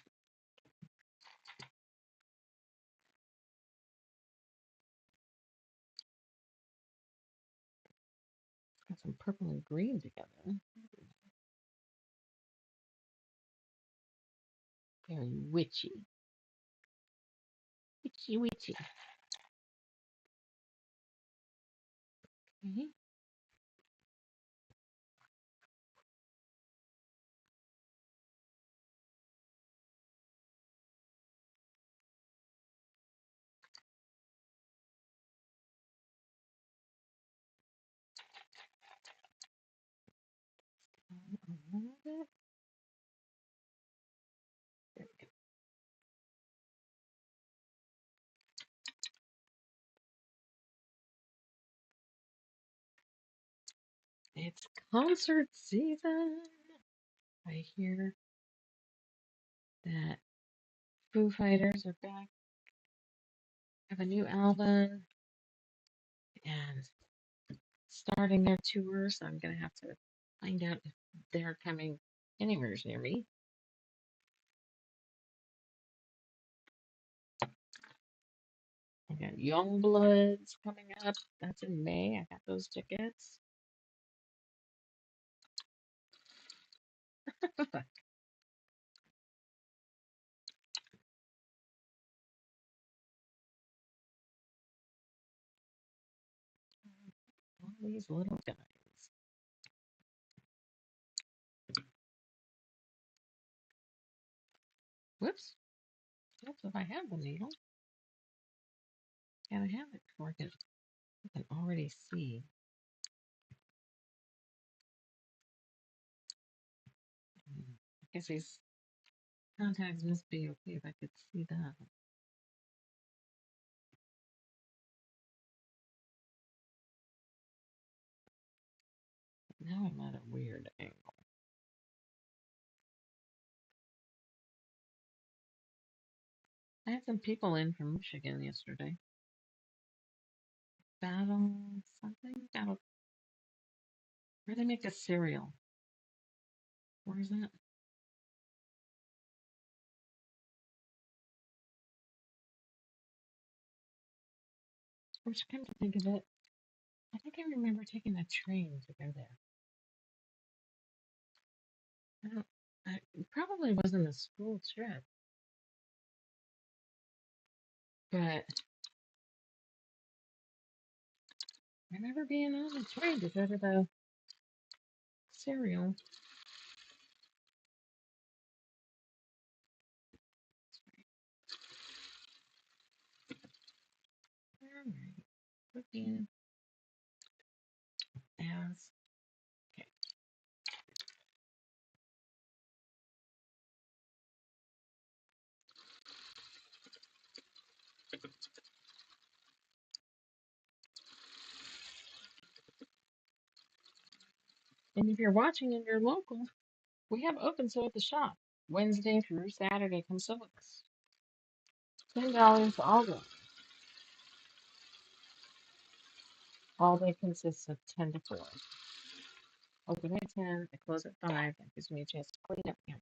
got some purple and green together. Very witchy. Witchy, witchy. Okay. A little bit. There we go. It's concert season. I hear that Foo Fighters are back, have a new album, and starting their tour, so I'm gonna have to find out if they're coming anywhere near me. I got Youngbloods coming up. That's in May. I got those tickets. All these little guys. Whoops. Whoops, if I have the needle, gotta have it before I can already see. I guess these contacts must be okay if I could see that. Now I'm at a weird angle. I had some people in from Michigan yesterday. Battle something? Battle. Where they make a cereal. Where is that? Which, come to think of it, I think I remember taking a train to go there. I don't. It probably wasn't a school trip, but I remember being on the train to go to the cereal. All right. Looking as okay. And if you're watching and you're local, we have open so at the shop Wednesday through Saturday. Come sit with us. $10 all day. All day consists of 10 to 4. Open at 10, I close at 5. That gives me a chance to clean up after.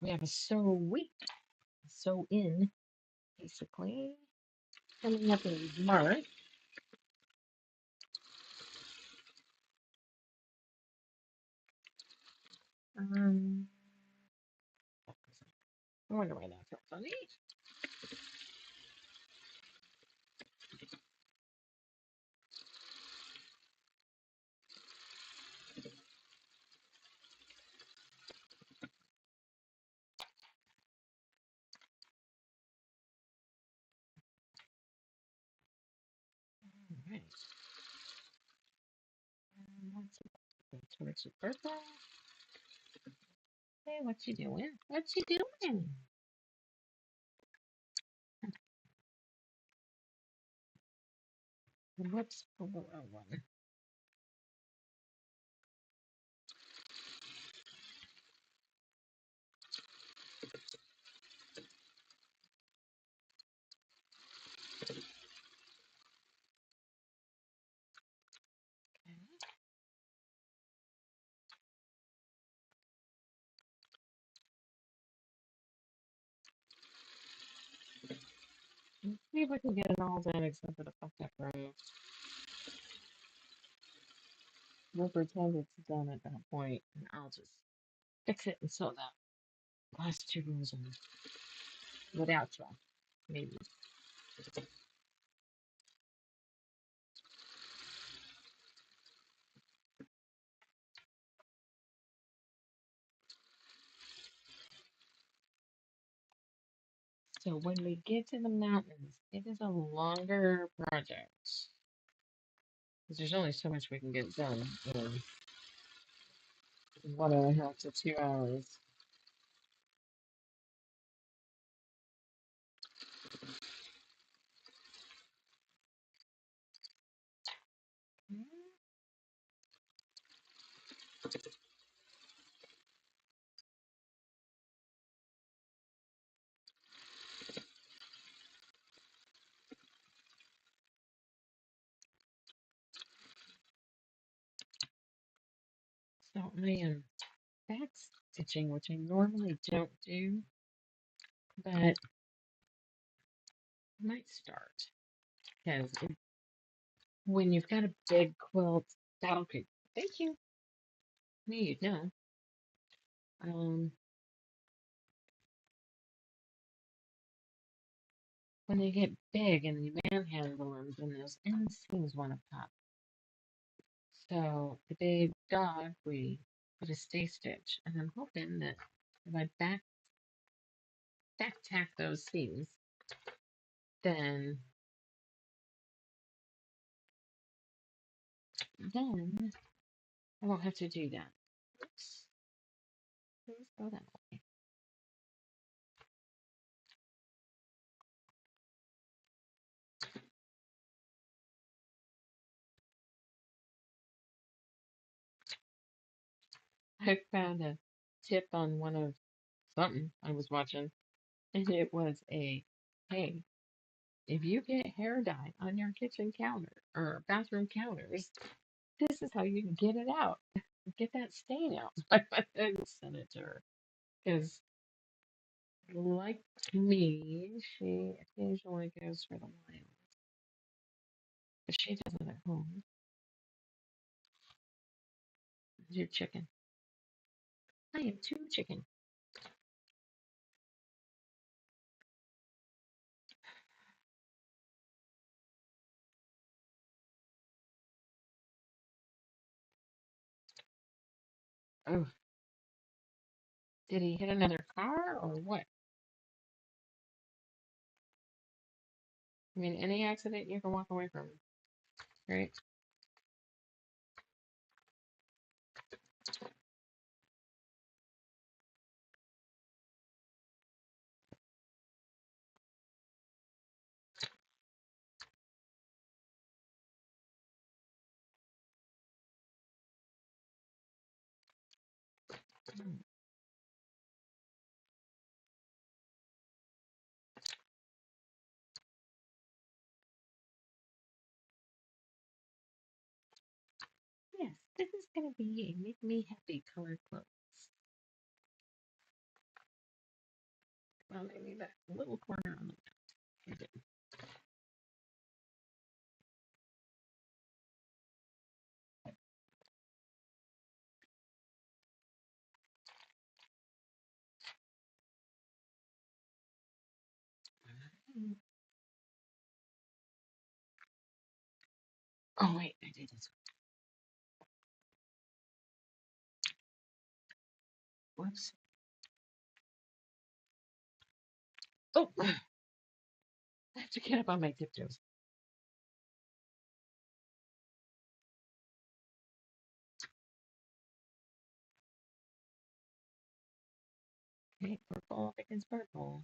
We have a sew in, basically, coming up in March. Um, I wonder why that's so funny. All right. Towards your birthday. Hey, what you doing? What you doing? Whoops, oh, one. Let's see if we can get it all done except for the fucked up row. We'll pretend it's done at that point, and I'll just fix it and sew that last two rows on without you. Maybe. So when we get to the mountains, it is a longer project. Because there's only so much we can get done in 1.5 to 2 hours. So I am back stitching, which I normally don't do, but I might start. Because when you've got a big quilt, that'll be, thank you, me, you'd know. When they get big and you manhandle them, then those end seams want to pop. So the big dog, we put a stay stitch, and I'm hoping that if I back tack those seams, then I won't have to do that. Oops. Please go that way. I found a tip on one of something I was watching, and it was hey, if you get hair dye on your kitchen counter or bathroom counters, this is how you can get it out. Get that stain out. I went and sent it to her. Because, like me, she occasionally goes for the wild. But she does it at home. Your chicken. I have two chicken. Oh, did he hit another car or what? I mean, any accident you can walk away from, right? This is gonna be a make me happy color clothes. Well, maybe that little corner on the left. Oh wait, I did this. Whoops. Oh, I have to get up on my tiptoes. Okay, purple against purple.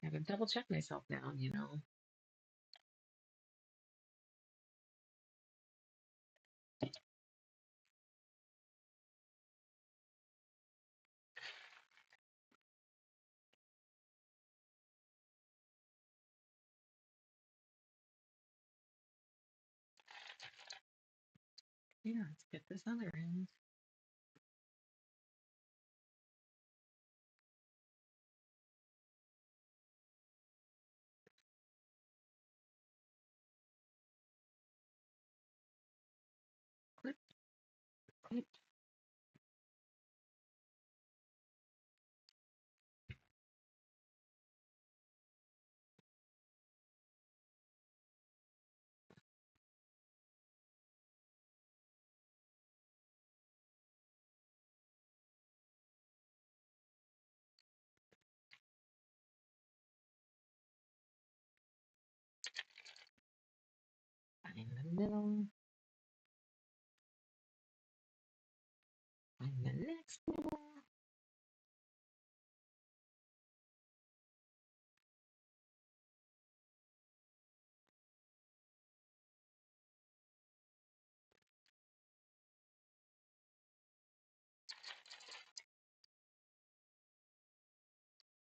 Gotta double check myself now, you know. Yeah, let's get this other end. Clip, clip. Find the middle. Find the next middle.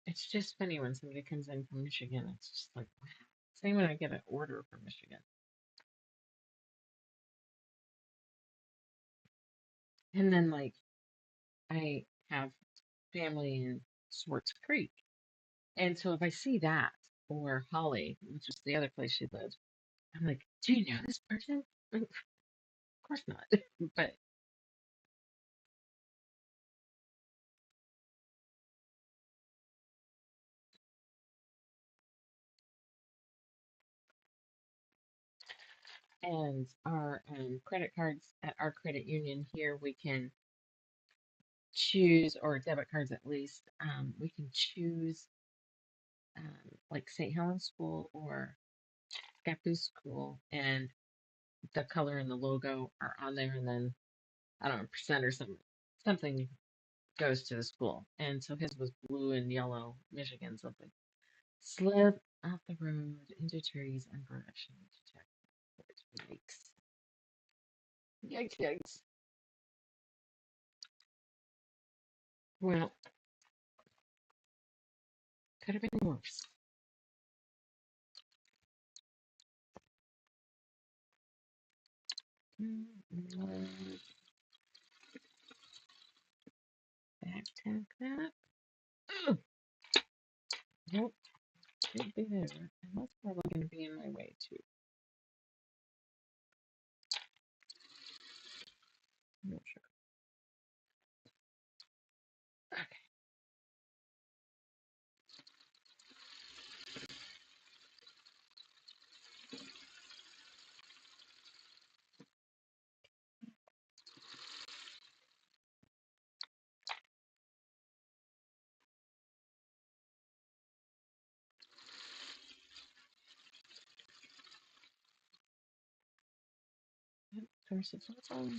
It's just funny when somebody comes in from Michigan. It's just like, wow. Same when I get an order from Michigan. And then, like, I have family in Swartz Creek. And so if I see that or Holly, which is the other place she lives, I'm like, do you know this person? Of course not. But, and our credit cards at our credit union here, we can choose, or debit cards at least, we can choose like St. Helens School or Scappoose School, and the color and the logo are on there, and then I don't know, percent or something goes to the school. And so his was blue and yellow, Michigan, something. Slip off the road into trees and brush and check. Yikes. Yikes, yikes. Well, could have been worse. Back tack that. Oh, nope, should be there. And that's probably going to be in my way too. I'm not sure. Okay. Yep, course it's all.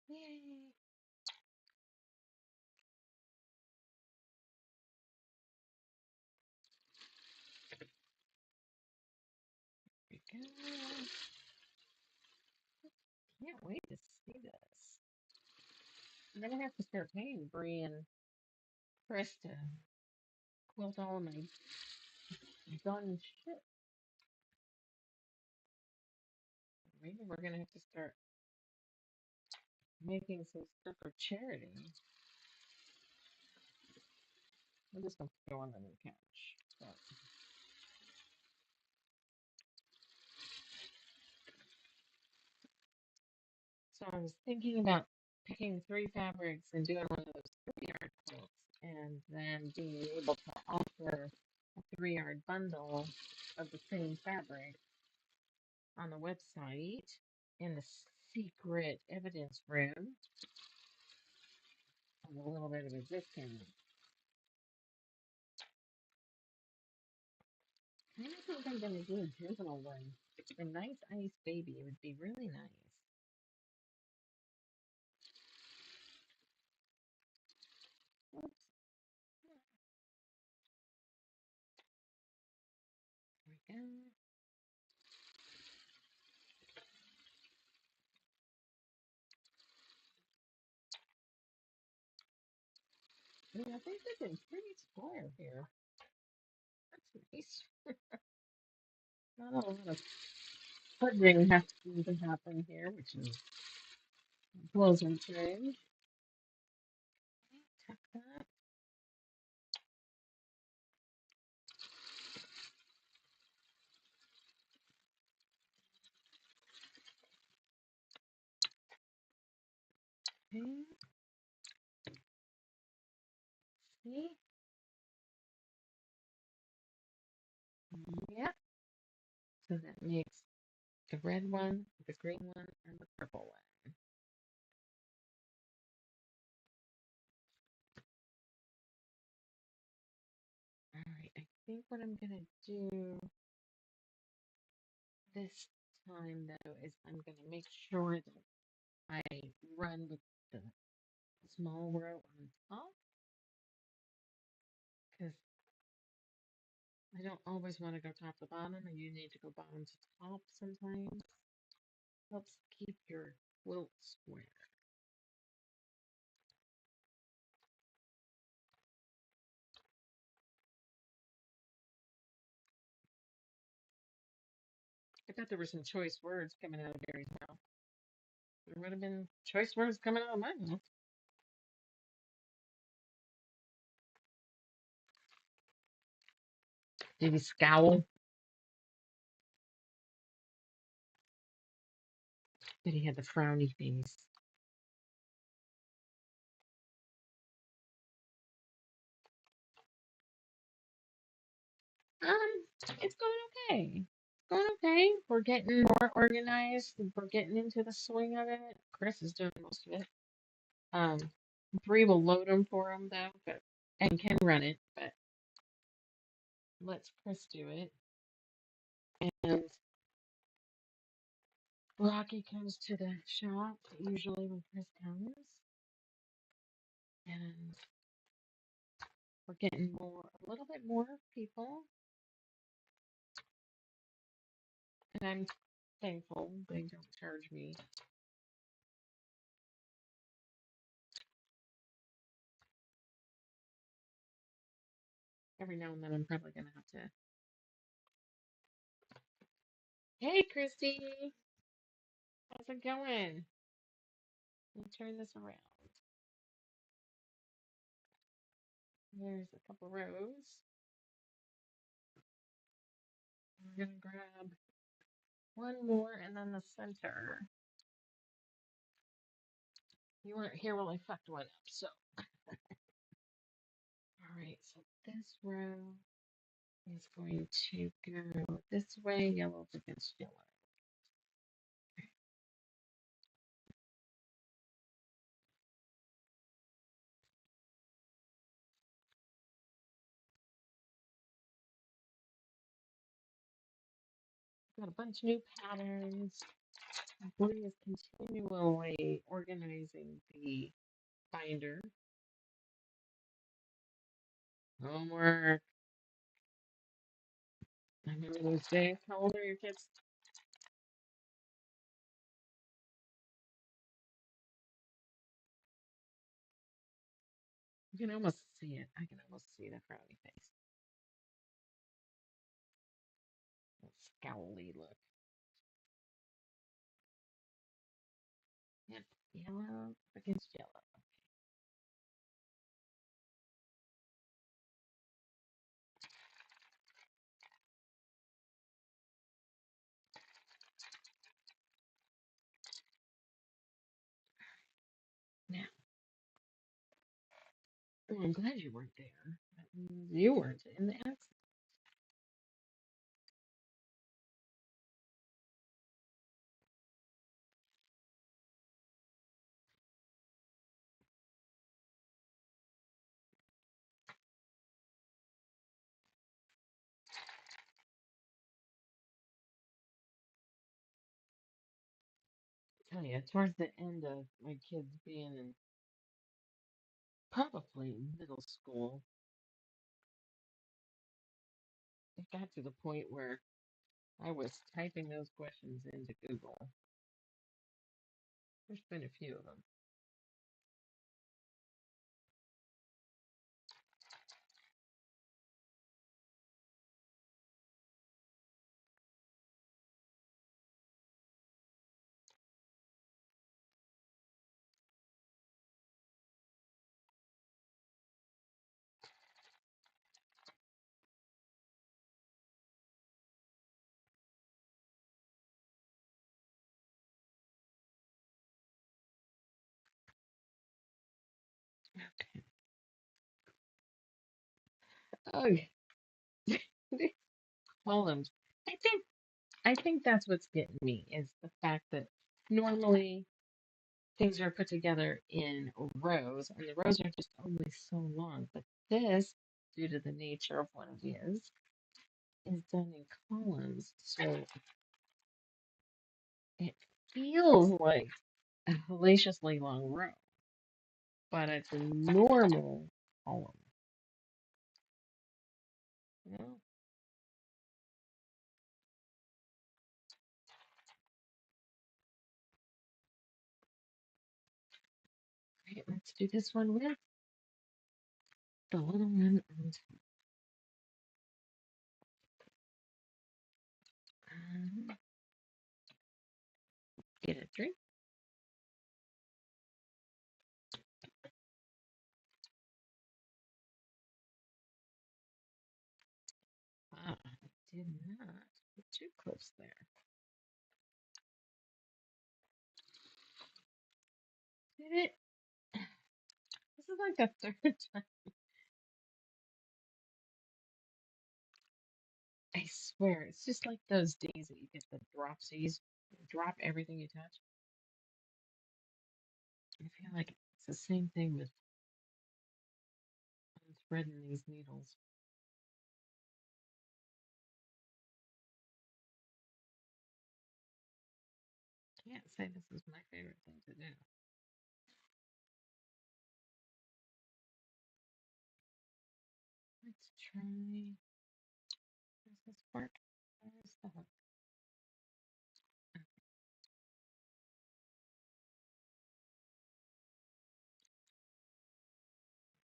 Yay. Can't wait to see this. I'm gonna have to start paying Bree and Chris to quilt all of my done shit. Maybe we're gonna have to start making some stuff for charity. I'm just gonna go on the couch. So I was thinking about picking 3 fabrics and doing one of those 3-yard quilts, and then being able to offer a 3-yard bundle of the same fabric on the website in the secret evidence room with a little bit of a discount. I don't think I'm going to do a juvenile one. A nice ice baby would be really nice. Oops. There we go. Yeah, I think this is pretty square here. That's nice. Not a lot of fudging has to happen here, which is blows my trade. Tuck that. Okay. See? Yep. So that makes the red one, the green one, and the purple one. Alright, I think what I'm gonna do this time though is I'm gonna make sure that I run with the small row on top because I don't always want to go top to bottom and you need to go bottom to top sometimes. Helps keep your quilt square. I thought there were some choice words coming out of Gary's mouth. There would have been choice words coming out of my mouth. Did he scowl? But he had the frowny face. It's going okay. It's going okay. We're getting more organized. We're getting into the swing of it. Chris is doing most of it. Um, Bree will load them for him though, but and can run it, but lets Chris do it. And Rocky comes to the shop usually when Chris comes, and we're getting a little bit more people, and I'm thankful they don't charge me. Every now and then I'm probably gonna have to. Hey, Christy, how's it going? Let me turn this around. There's a couple rows. We're gonna grab one more and then the center. You weren't here while I fucked one up, so. Alright, so this row is going to go this way, yellow against yellow. Got a bunch of new patterns. Bree is continually organizing the binder. Homework. I remember those days. How old are your kids? You can almost see it. I can almost see the frowny face. That scowly look. Yep. Yellow against yellow. Now, oh, I'm glad you weren't there. That means you weren't in the accident. Oh yeah, towards the end of my kids being in probably middle school, it got to the point where I was typing those questions into Google. There's been a few of them. Oh, these columns. I think I think that's what's getting me is the fact that normally things are put together in rows, and the rows are just only so long. But this, due to the nature of what it is done in columns. So it feels like a hellaciously long row, but it's a normal column. You know? Right, let's do this one with the little one and get a drink. Ah, I did not put two clips there. Did it? This is like the third time. I swear, it's just like those days that you get the dropsies. You drop everything you touch. I feel like it's the same thing with threading these needles. Can't say this is my favorite thing to do. Let's try. Where's this part? Where's the hook?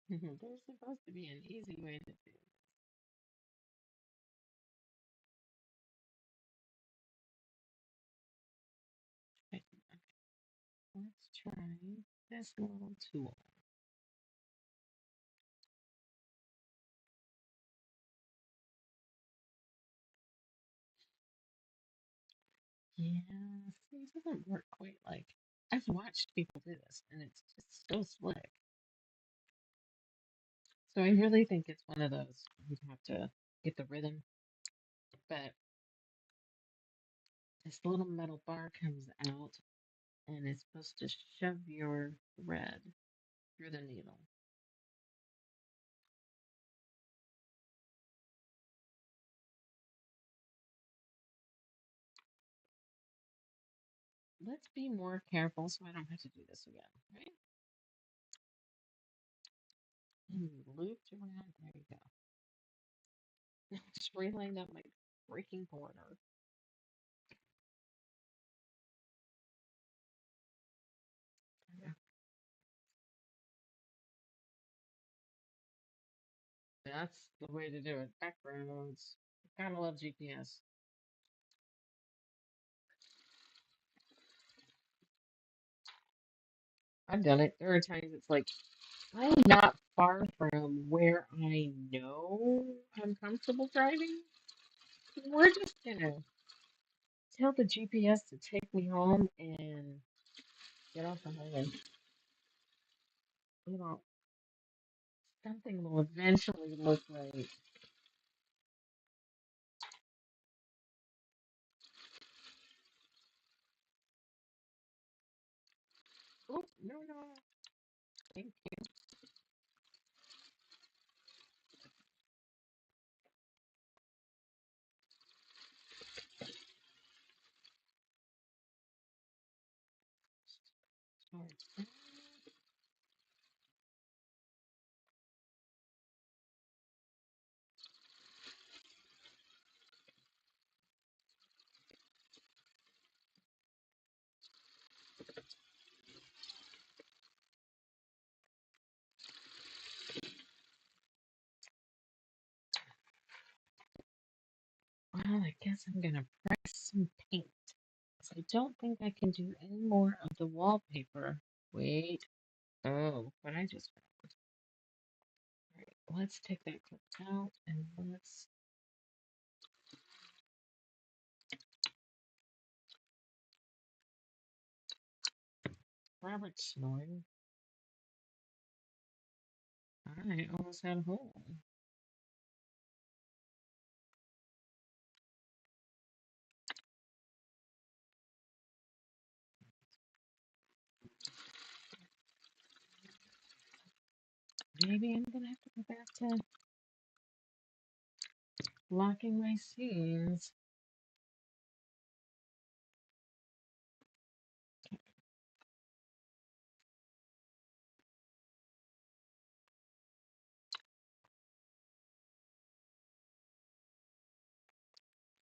There's supposed to be an easy way to do it. Let's try this little tool. Yeah, see, it doesn't work quite like I've watched people do this, and it's just so slick. So I really think it's one of those you'd have to get the rhythm. But this little metal bar comes out, and it's supposed to shove your thread through the needle. Let's be more careful so I don't have to do this again, right? And looped around. There you go. Just relaying up my freaking corner. That's the way to do it. Back roads. Gotta love GPS. I've done it. There are times it's like I'm not far from where I know I'm comfortable driving. We're just gonna tell the GPS to take me home and get off the highway. You know, something will eventually look right. Oh, no, no. Thank you. Sorry. Well, I guess I'm gonna press some paint. 'Cause I don't think I can do any more of the wallpaper. Wait. Oh, what I just found. All right, let's take that clip out and let's. Robert snoring. I almost had a hole. Maybe I'm gonna have to go back to blocking my scenes.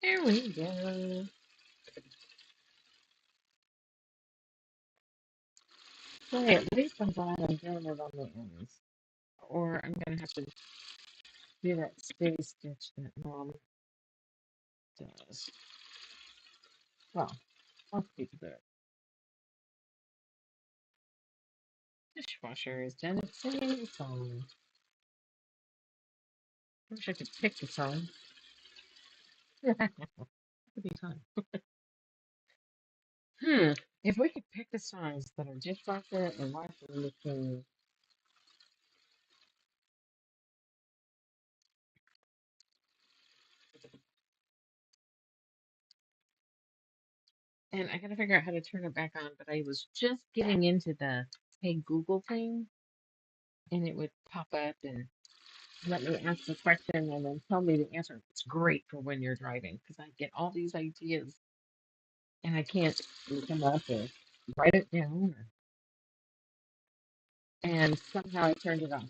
There we go. So at least I'm glad I'm doing it on the ends. Or I'm gonna have to do that space stitch that mom does. Well, most people do it. Dishwasher is done its singing song. I wish I could pick the song. That would be fun. Hmm. If we could pick the songs that are dishwasher and washing machine, and I gotta figure out how to turn it back on, but I was just getting into the Hey Google thing, and it would pop up and let me ask the question and then tell me the answer. It's great for when you're driving because I get all these ideas and I can't look them up or write it down. And somehow I turned it off.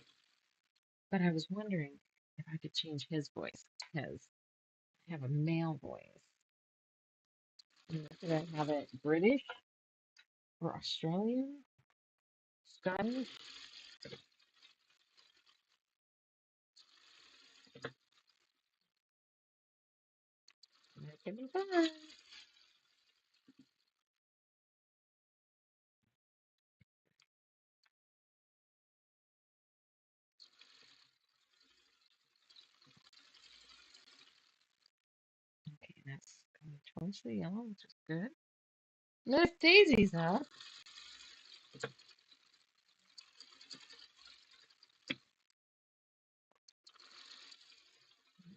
But I was wondering if I could change his voice because I have a male voice. Should I have it British or Australian? Scottish? That could be fun. Okay, that's going towards the yellow, which is good. Miss Daisy's up.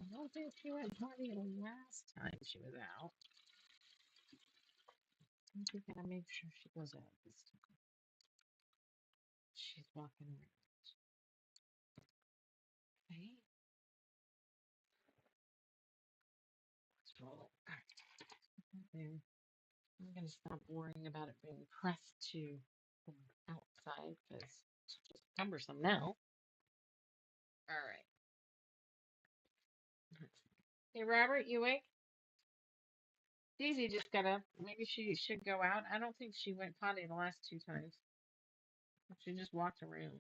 I don't think she went party the last time she was out. I think we gotta make sure she goes out this time. She's walking around. Okay, let's roll it. All right, there. I'm gonna stop worrying about it being pressed to the outside because it's just cumbersome now. All right. Hey, Robert, you awake? Daisy just got up. Maybe she should go out. I don't think she went potty the last two times. She just walked around.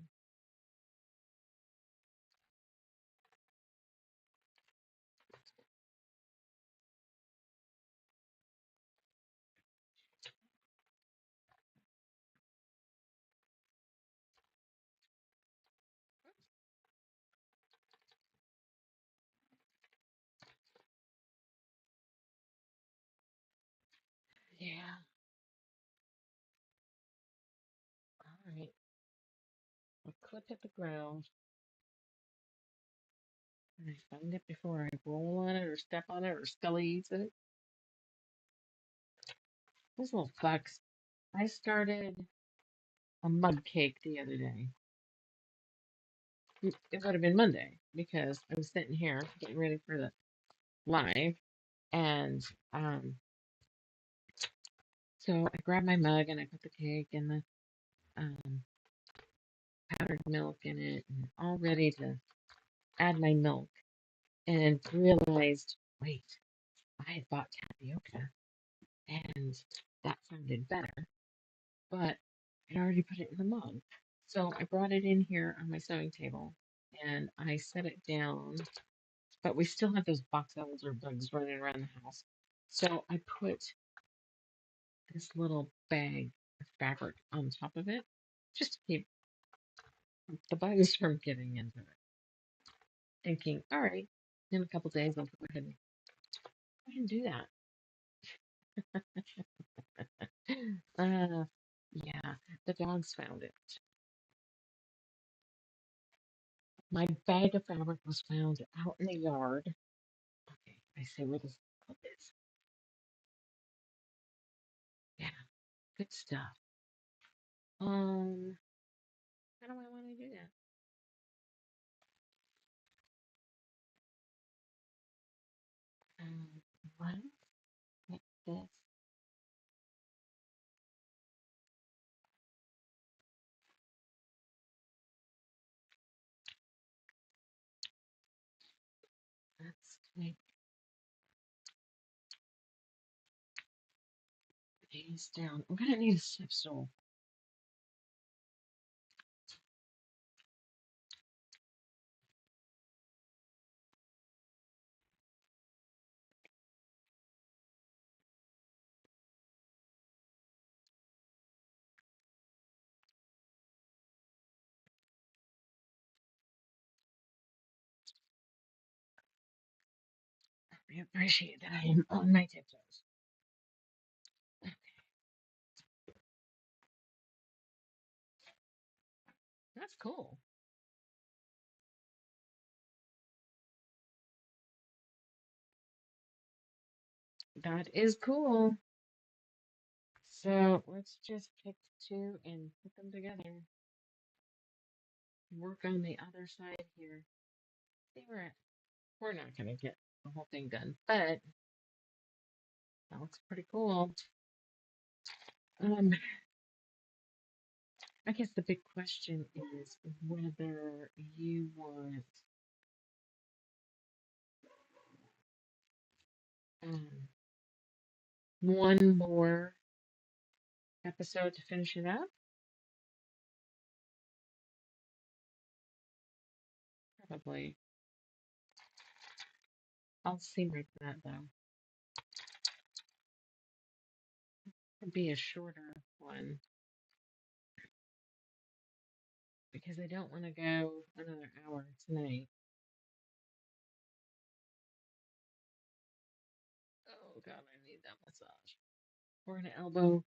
clip hit the ground, and I find it before I roll on it or step on it or Scully eats it. Those little fucks. I started a mug cake the other day. It would have been Monday because I was sitting here getting ready for the live, and um, so I grabbed my mug and I put the cake and the um, powdered milk in it, and all ready to add my milk, and realized, wait, I had bought tapioca, and that sounded better, but I'd already put it in the mug. So I brought it in here on my sewing table, and I set it down, but we still have those box elder bugs running around the house. So I put this little bag of fabric on top of it, just to keep the bugs from getting into it. Thinking, all right, in a couple days I'll go ahead and do that. Yeah, the dogs found it. My bag of fabric was found out in the yard. Okay, I see where this clip is. Yeah, good stuff. How do I want to do that? Um, what? Like this. Let's take these down. I'm gonna need a step stool. I appreciate that I am on my tiptoes. That's cool. That is cool. So let's just pick two and put them together. Work on the other side here. See where we're not gonna get the whole thing done, but that looks pretty cool. Um, I guess the big question is whether you want um, one more episode to finish it up. Probably. I'll see about that though. It'd be a shorter one because I don't want to go another hour tonight. Oh God, I need that massage. We're gonna elbow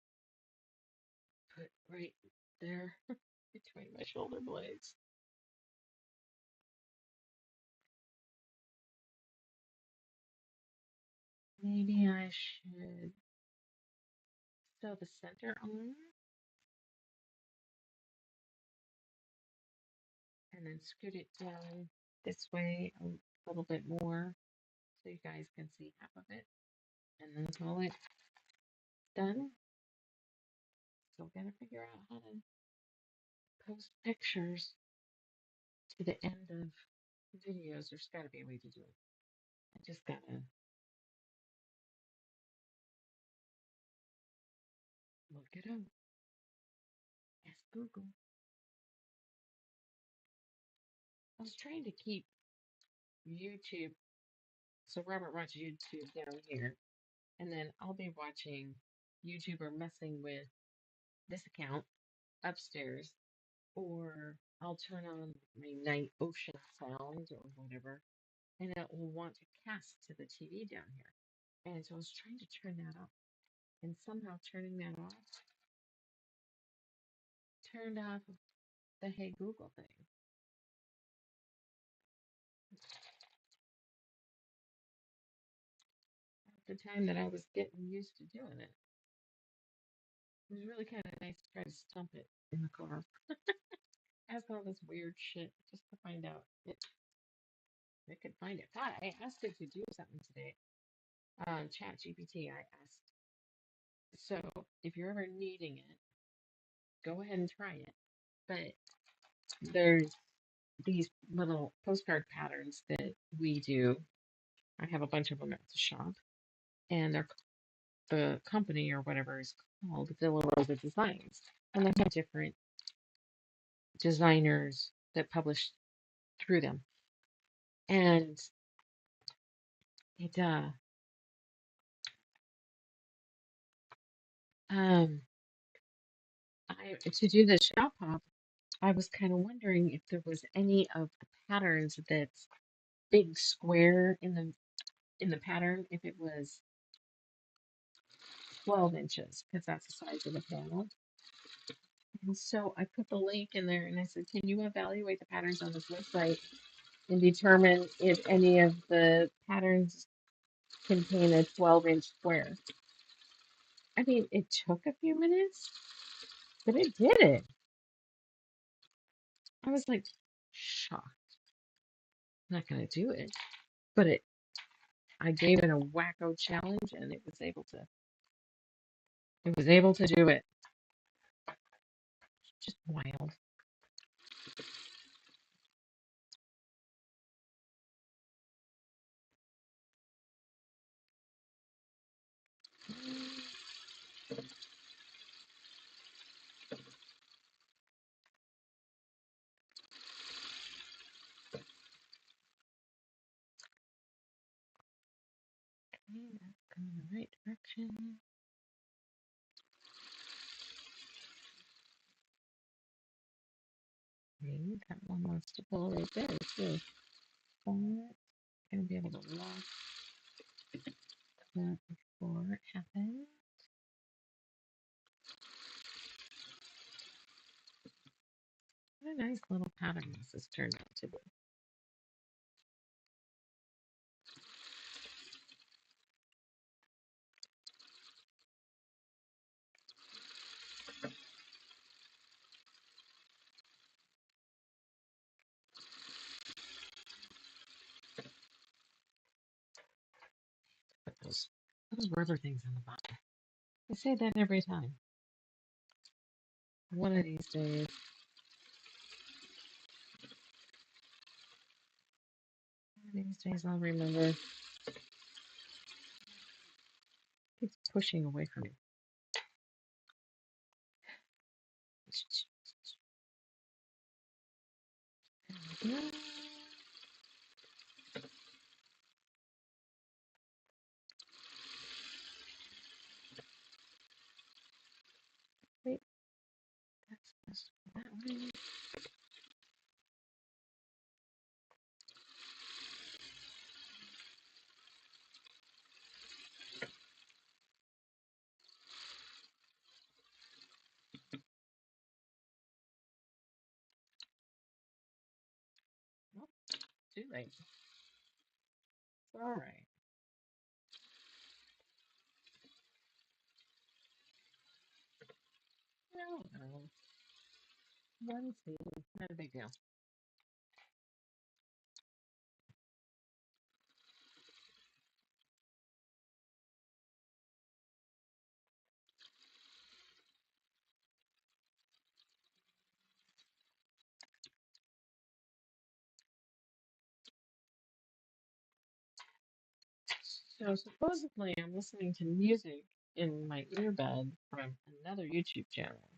put right there between my shoulder blades. Maybe I should sew the center on and then scoot it down this way a little bit more so you guys can see half of it and then call it done. So we're gonna figure out how to post pictures to the end of videos. There's gotta be a way to do it. I just gotta look it up. Ask Google. I was trying to keep YouTube. So Robert watches YouTube down here, and then I'll be watching YouTube or messing with this account upstairs, or I'll turn on my night ocean sounds or whatever, and it will want to cast to the TV down here. And so I was trying to turn that off, and somehow turning that off turned off the Hey Google thing. At the time that I was getting used to doing it, it was really kind of nice to try to stump it in the car. Ask all this weird shit just to find out it could find it. God, I asked it to do something today. Chat GPT, I asked. So if you're ever needing it, go ahead and try it. But there's these little postcard patterns that we do. I have a bunch of them at the shop, and the company or whatever is called Villa Rosa Designs, and they have different designers that publish through them. And it um I to do the shop hop, I was kind of wondering if there was any of the patterns that's big square in the pattern, if it was 12 inches, because that's the size of the panel. And so I put the link in there and I said, can you evaluate the patterns on this website and determine if any of the patterns contain a 12-inch square? I mean, it took a few minutes, but it did it. I was like shocked. I'm not gonna do it, but I gave it a wacko challenge and it was able to do it. Just wild. Okay, that's going in the right direction. Okay, that one wants to go right there too. But gonna be able to lock that before it happens. What a nice little pattern this has turned out to be. Put those rubber things on the bottom. I say that every time. One of these days, I'll remember. Keeps pushing away from me. Wait, that's that way. Nope, too late. It's all right. No, no. One thing, not a big deal. So supposedly I'm listening to music in my earbud from another YouTube channel,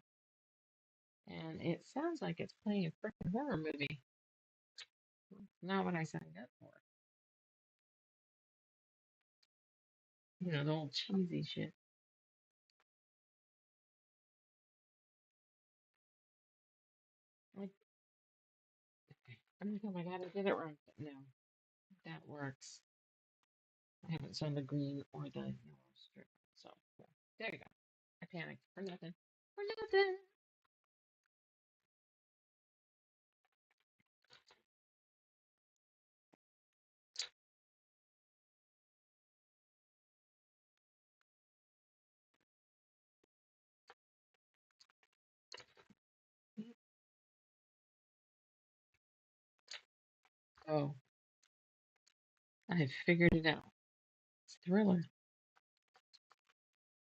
and it sounds like it's playing a freaking horror movie. Not what I signed up for. You know, the old cheesy shit. Like, I'm like, oh my god, I did it wrong. But no, that works. I haven't sewn the green or the yellow strip. So, yeah. There you go. I panicked for nothing. For nothing. Oh, I have figured it out. It's Thriller.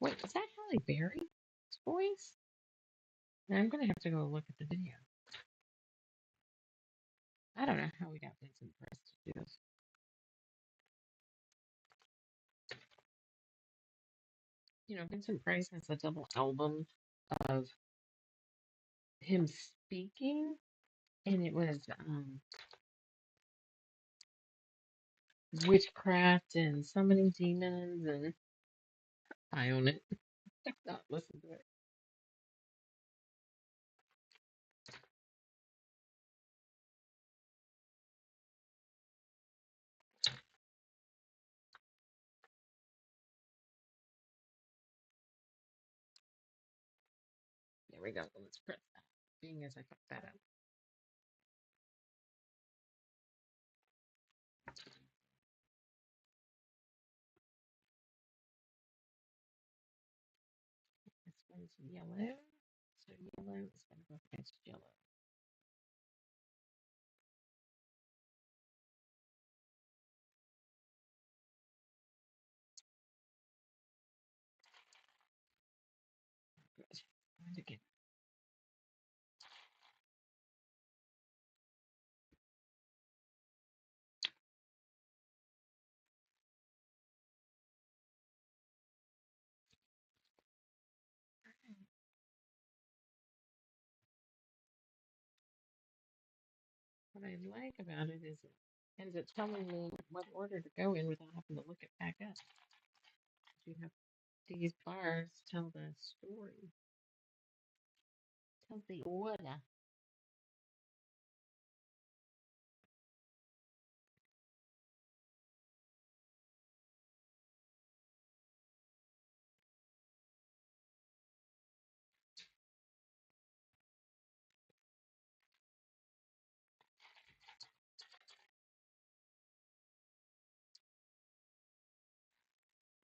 Wait, is that Halle Berry's voice? Now I'm gonna have to go look at the video. I don't know how we got Vincent Price to do this. You know, Vincent Price has a double album of him speaking, and it was witchcraft and summoning demons, and I own it. Not listen to it. There we go. Let's press that. Being as I fucked that up. This one's yellow. So yellow is going to go against yellow. Good. And again. What I like about it is it ends up telling me what order to go in without having to look it back up. You have these bars tell the story. Tells the order.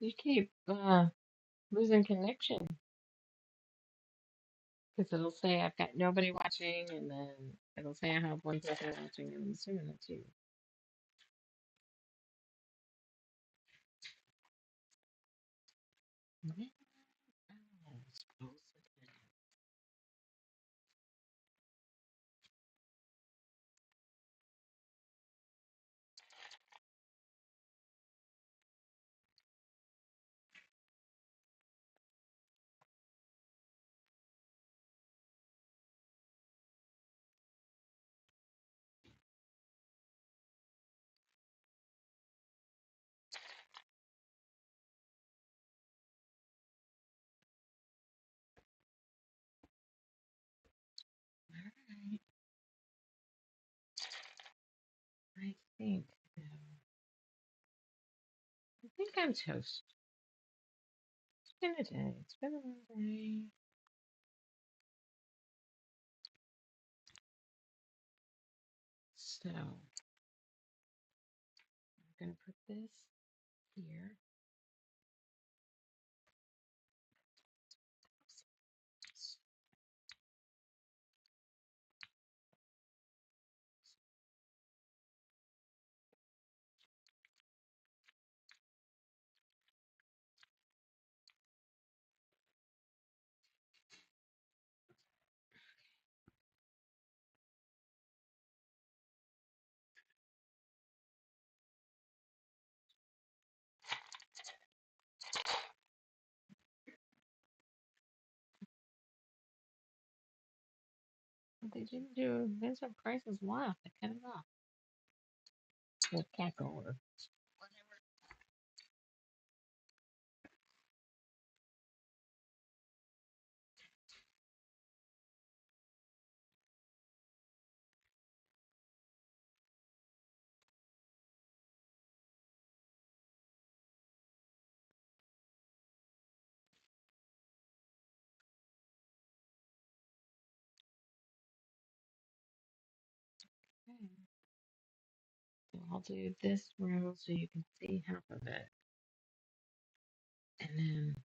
You keep losing connection because it'll say I've got nobody watching, and then it'll say I have one person watching, and I'm assuming that's you. Yeah. Oh, suppose it is. Alright, I think I think I'm toast. It's been a day. It's been a long day. So I'm gonna put this here. But they didn't do Vincent Price's laugh. They cut it off. Or cackle or okay. So I'll do this row so you can see half of it. And then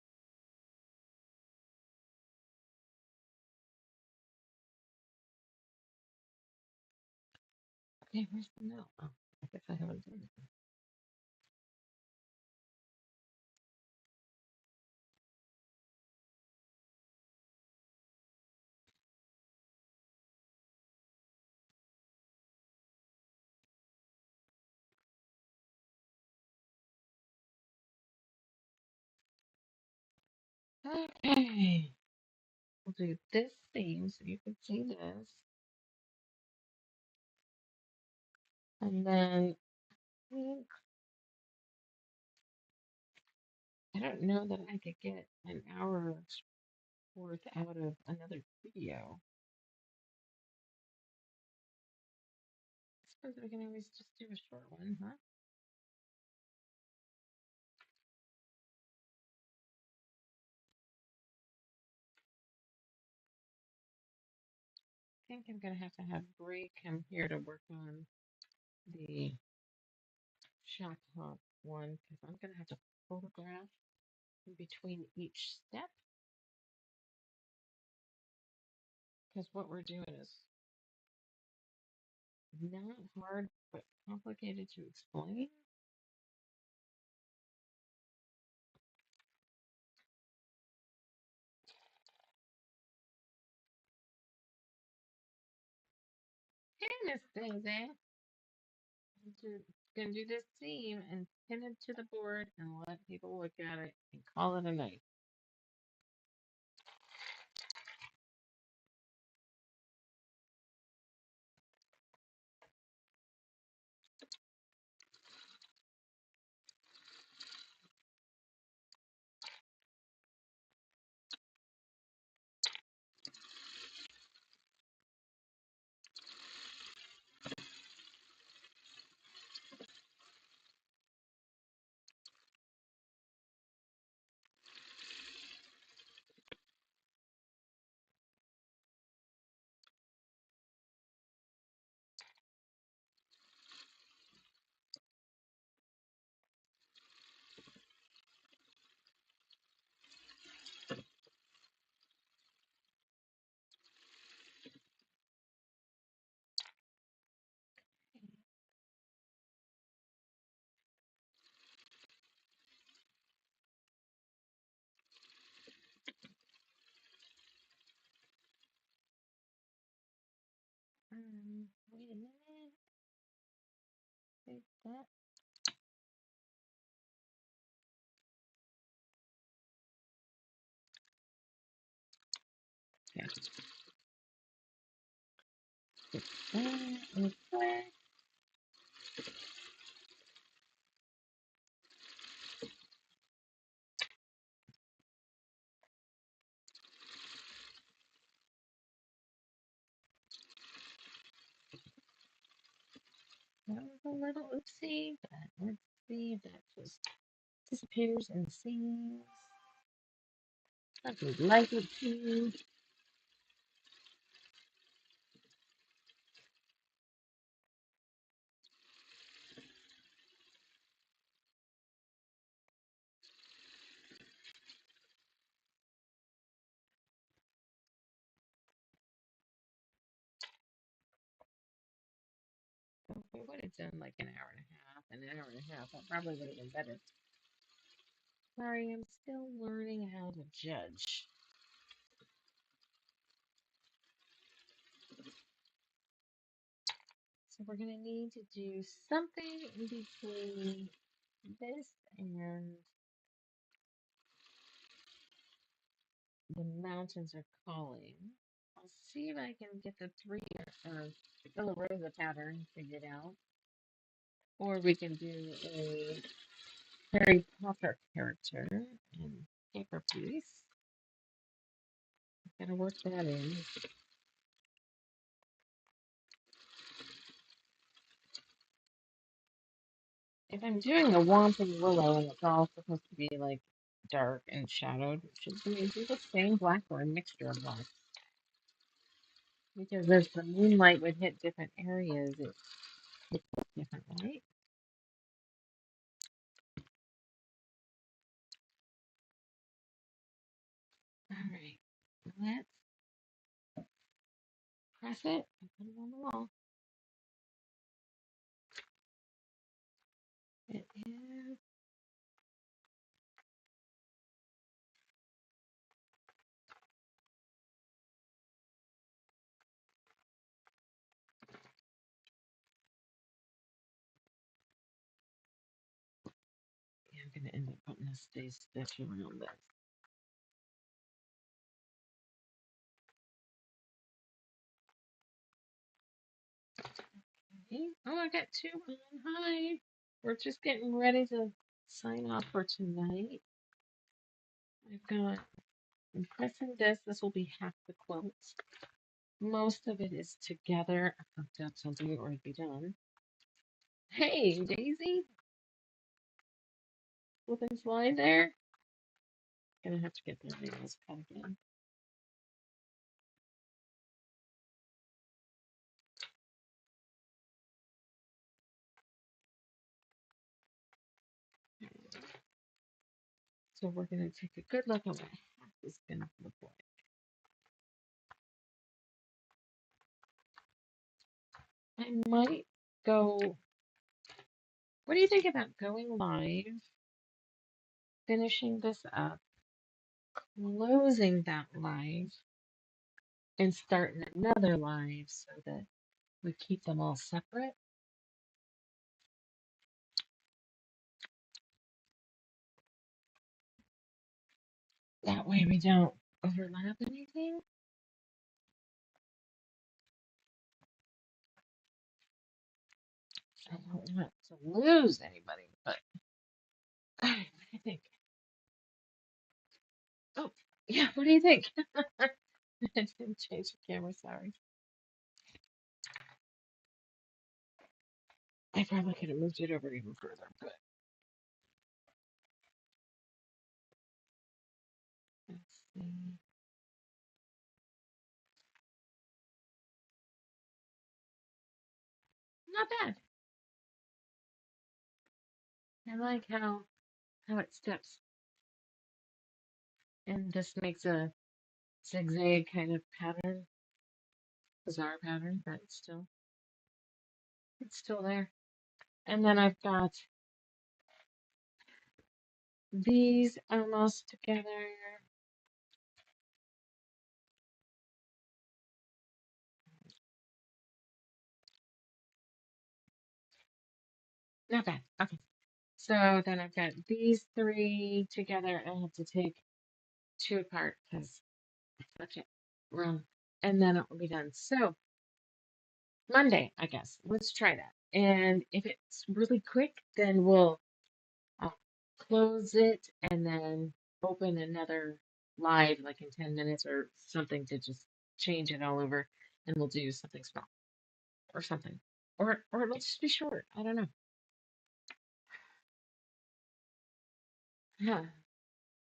Okay, where's the note? Oh, I guess I haven't done it. Okay. We'll do this seam so you can see this. And then I don't know that I could get an hour's worth out of another video. I suppose we can always just do a short one, huh? I think I'm gonna have Bree come here to work on the shot top one because I'm gonna have to photograph in between each step because what we're doing is not hard but complicated to explain. Hey, Miss Daisy. Gonna do this seam and pin it to the board and let people look at it and call it a night. Wait a minute. Take that. Okay. Okay. That was a little oopsie, but let's see if that just disappears in the seams. I would like it to. If we would have done like an hour and a half, that probably would have been better. Sorry, I'm still learning how to judge. So we're gonna need to do something in between this and the mountains are calling. I'll see if I can get the three Villa Rosa pattern figured out. Or we can do a Harry Potter character in paper piece. Gotta work that in. If I'm doing a Whomping Willow and it's all supposed to be like dark and shadowed, should we do the same black or a mixture of black? Because as the moonlight would hit different areas, it hits different light. Alright, let's press it and put it on the wall. It is. Yeah, I'm gonna end up putting a stay stitch around this. Okay. Oh, I got two on. Hi. We're just getting ready to sign off for tonight. I've got, I'm pressing this. This will be half the quilt. Most of it is together. I hooked up something or it'd be done. Hey, Daisy. Flipping slide there. Gonna have to get the nails cut again. So we're gonna take a good look at what half is gonna look like. I might go. What do you think about going live, finishing this up, closing that live, and starting another live so that we keep them all separate? That way we don't overlap anything. I don't want to lose anybody, but what do you think? Oh, yeah, what do you think? I didn't change the camera, sorry. I probably could have moved it over even further, but let's see. Not bad. I like how it steps, and this makes a zigzag kind of pattern, bizarre pattern, but it's still there. And then I've got these almost together. Not bad. Okay. So then I've got these three together. I have to take two apart because I flipped it wrong. And then it will be done. So Monday, I guess. Let's try that. And if it's really quick, then we'll close it and then open another live like in 10 minutes or something to just change it all over. And we'll do something small or something. Or it'll just be short. I don't know. Yeah.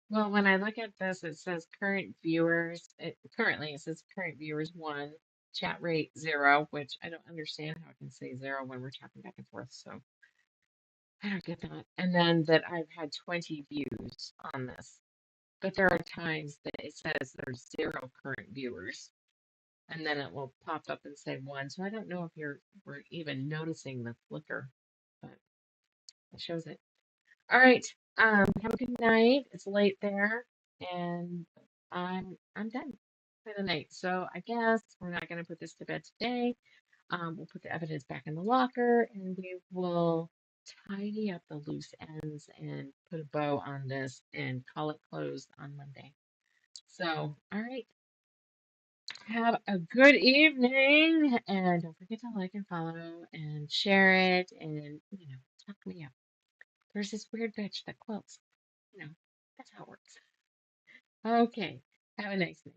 Well, when I look at this, it says current viewers. Currently, it says current viewers one, chat rate 0, which I don't understand how it can say 0 when we're talking back and forth. So I don't get that. And then that I've had 20 views on this. But there are times that it says there's 0 current viewers, and then it will pop up and say 1. So I don't know if we're even noticing the flicker, but it shows it. All right. Have a good night. It's late there, and I'm done for the night. So I guess we're not going to put this to bed today. We'll put the evidence back in the locker, and we will tidy up the loose ends and put a bow on this and call it closed on Monday. So, all right. Have a good evening, and don't forget to like and follow and share it, and talk me up. There's this weird bitch that quilts. You know, that's how it works. Okay. Have a nice night.